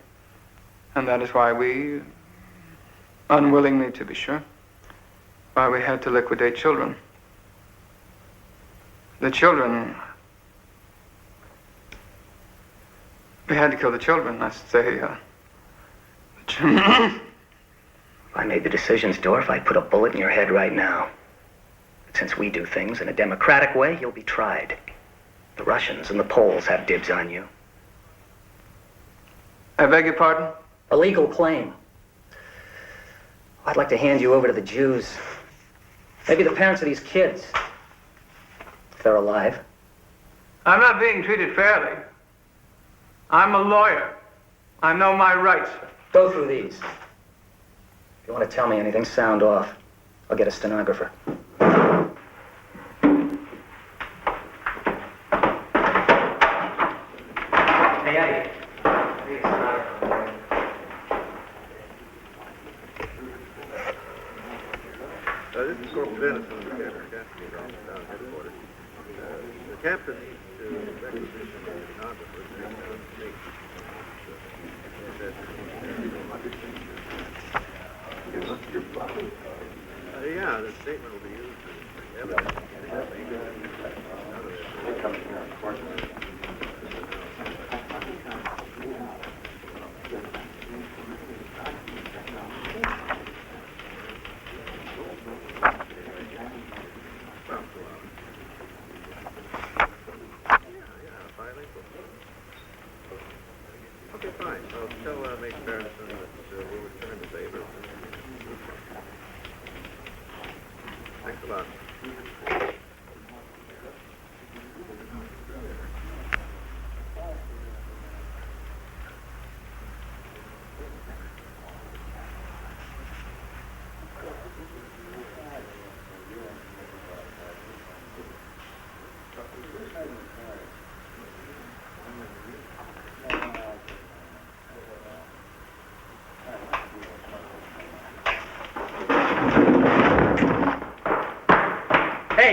And that is why we, unwillingly to be sure, why we had to liquidate children. The children, we had to kill the children, I say, If I made the decisions, Dorf, I'd put a bullet in your head right now. But since we do things in a democratic way, you'll be tried. The Russians and the Poles have dibs on you. I beg your pardon? A legal claim. I'd like to hand you over to the Jews. Maybe the parents of these kids. If they're alive. I'm not being treated fairly. I'm a lawyer. I know my rights. Go through these. If you want to tell me anything, sound off. I'll get a stenographer. Hey, Eddie. This is Corporal Dennis from the headquarters. The captain needs to requisition a stenographer to make down the statement. Yeah, the statement will be used as evidence. Okay, fine. I'll tell Major Barrington that we'll return the favor. Thanks a lot.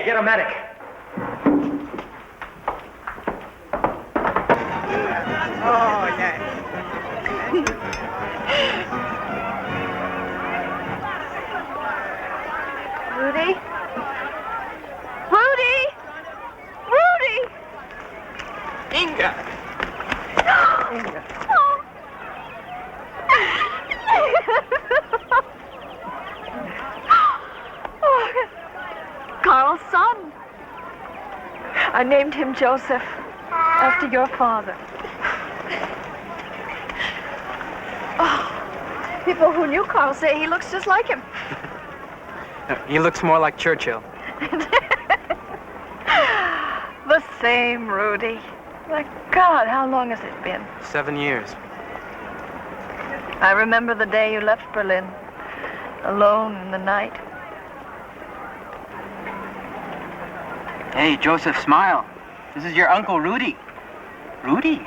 Okay, get a medic. Oh, yeah. Rudy? Rudy? Rudy? Inga! Inga. Carl's son. I named him Joseph, after your father. Oh, people who knew Carl say he looks just like him. He looks more like Churchill. The same, Rudy. My God, how long has it been? 7 years. I remember the day you left Berlin, alone in the night. Hey, Joseph, smile. This is your Uncle Rudy. Rudy?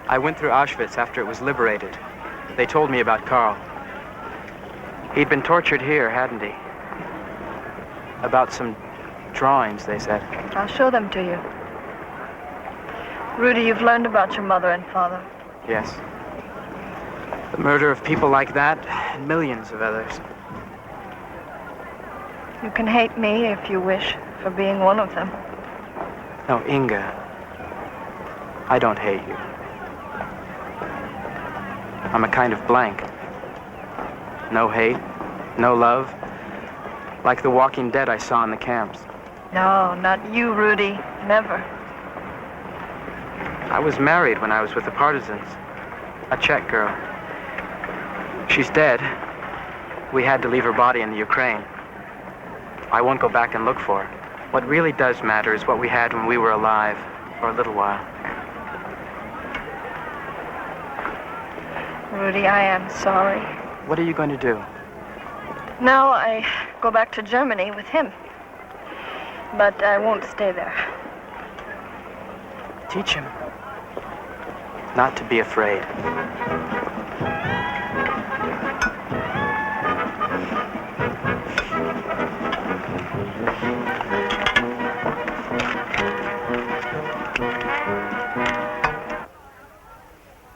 I went through Auschwitz after it was liberated. They told me about Carl. He'd been tortured here, hadn't he? About some drawings, they said. I'll show them to you. Rudy, you've learned about your mother and father. Yes. The murder of people like that, and millions of others. You can hate me if you wish for being one of them. No, Inga. I don't hate you. I'm a kind of blank. No hate, no love. Like the walking dead I saw in the camps. No, not you, Rudy. Never. I was married when I was with the partisans. A Czech girl. She's dead. We had to leave her body in the Ukraine. I won't go back and look for her. What really does matter is what we had when we were alive, for a little while. Rudy, I am sorry. What are you going to do? Now I go back to Germany with him. But I won't stay there. Teach him not to be afraid.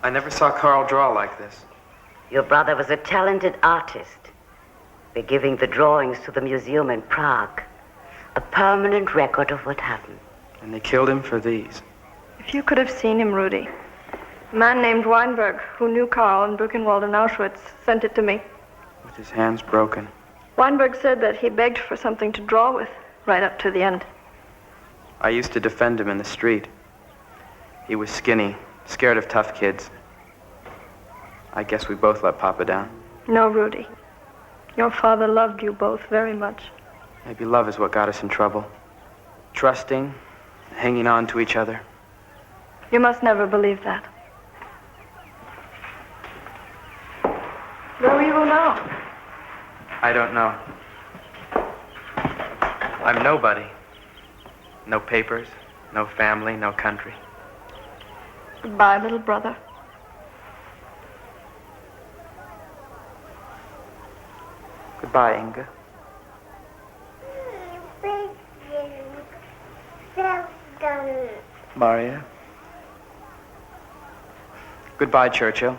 I never saw Carl draw like this. Your brother was a talented artist. We're giving the drawings to the museum in Prague. A permanent record of what happened. And they killed him for these. If you could have seen him, Rudy. A man named Weinberg, who knew Carl in Buchenwald and Auschwitz, sent it to me. With his hands broken. Weinberg said that he begged for something to draw with, right up to the end. I used to defend him in the street. He was skinny, scared of tough kids. I guess we both let Papa down. No, Rudy. Your father loved you both very much. Maybe love is what got us in trouble. Trusting, hanging on to each other. You must never believe that. Where will you go now? I don't know. I'm nobody. No papers, no family, no country. Goodbye, little brother. Goodbye, Inga. Maria. Goodbye, Churchill.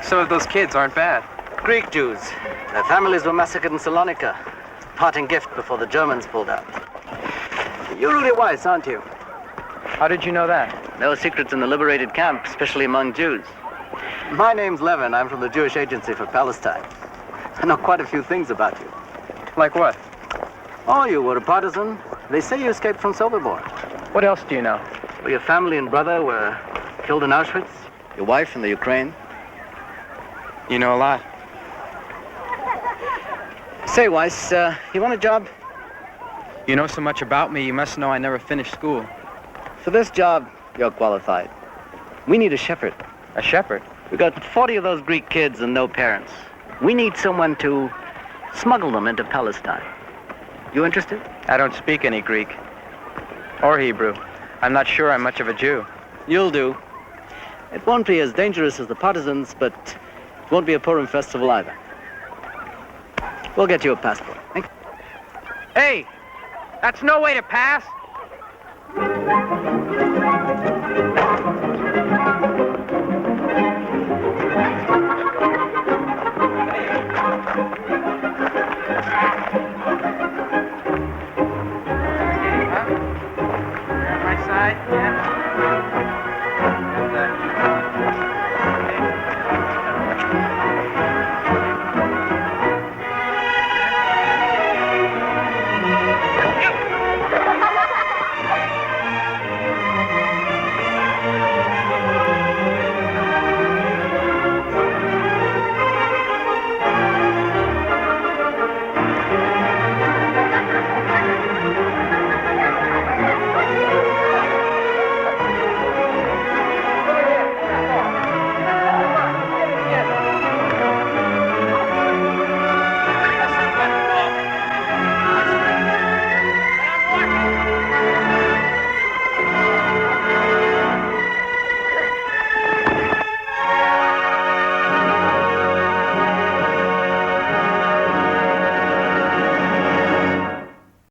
Some of those kids aren't bad. Greek Jews. Their families were massacred in Salonika. Parting gift before the Germans pulled out. You're Rudy Weiss, aren't you? How did you know that? No secrets in the liberated camp, especially among Jews. My name's Levin. I'm from the Jewish Agency for Palestine. I know quite a few things about you. Like what? Oh, you were a partisan. They say you escaped from Sobibor. What else do you know? Well, your family and brother were killed in Auschwitz. Your wife in the Ukraine. You know a lot. Say, Weiss, you want a job? You know so much about me, you must know I never finished school. For this job, you're qualified. We need a shepherd. A shepherd? We got 40 of those Greek kids and no parents. We need someone to smuggle them into Palestine. You interested? I don't speak any Greek. Or Hebrew. I'm not sure I'm much of a Jew. You'll do. It won't be as dangerous as the partisans, but it won't be a Purim festival either. We'll get you a passport. Hey! That's no way to pass!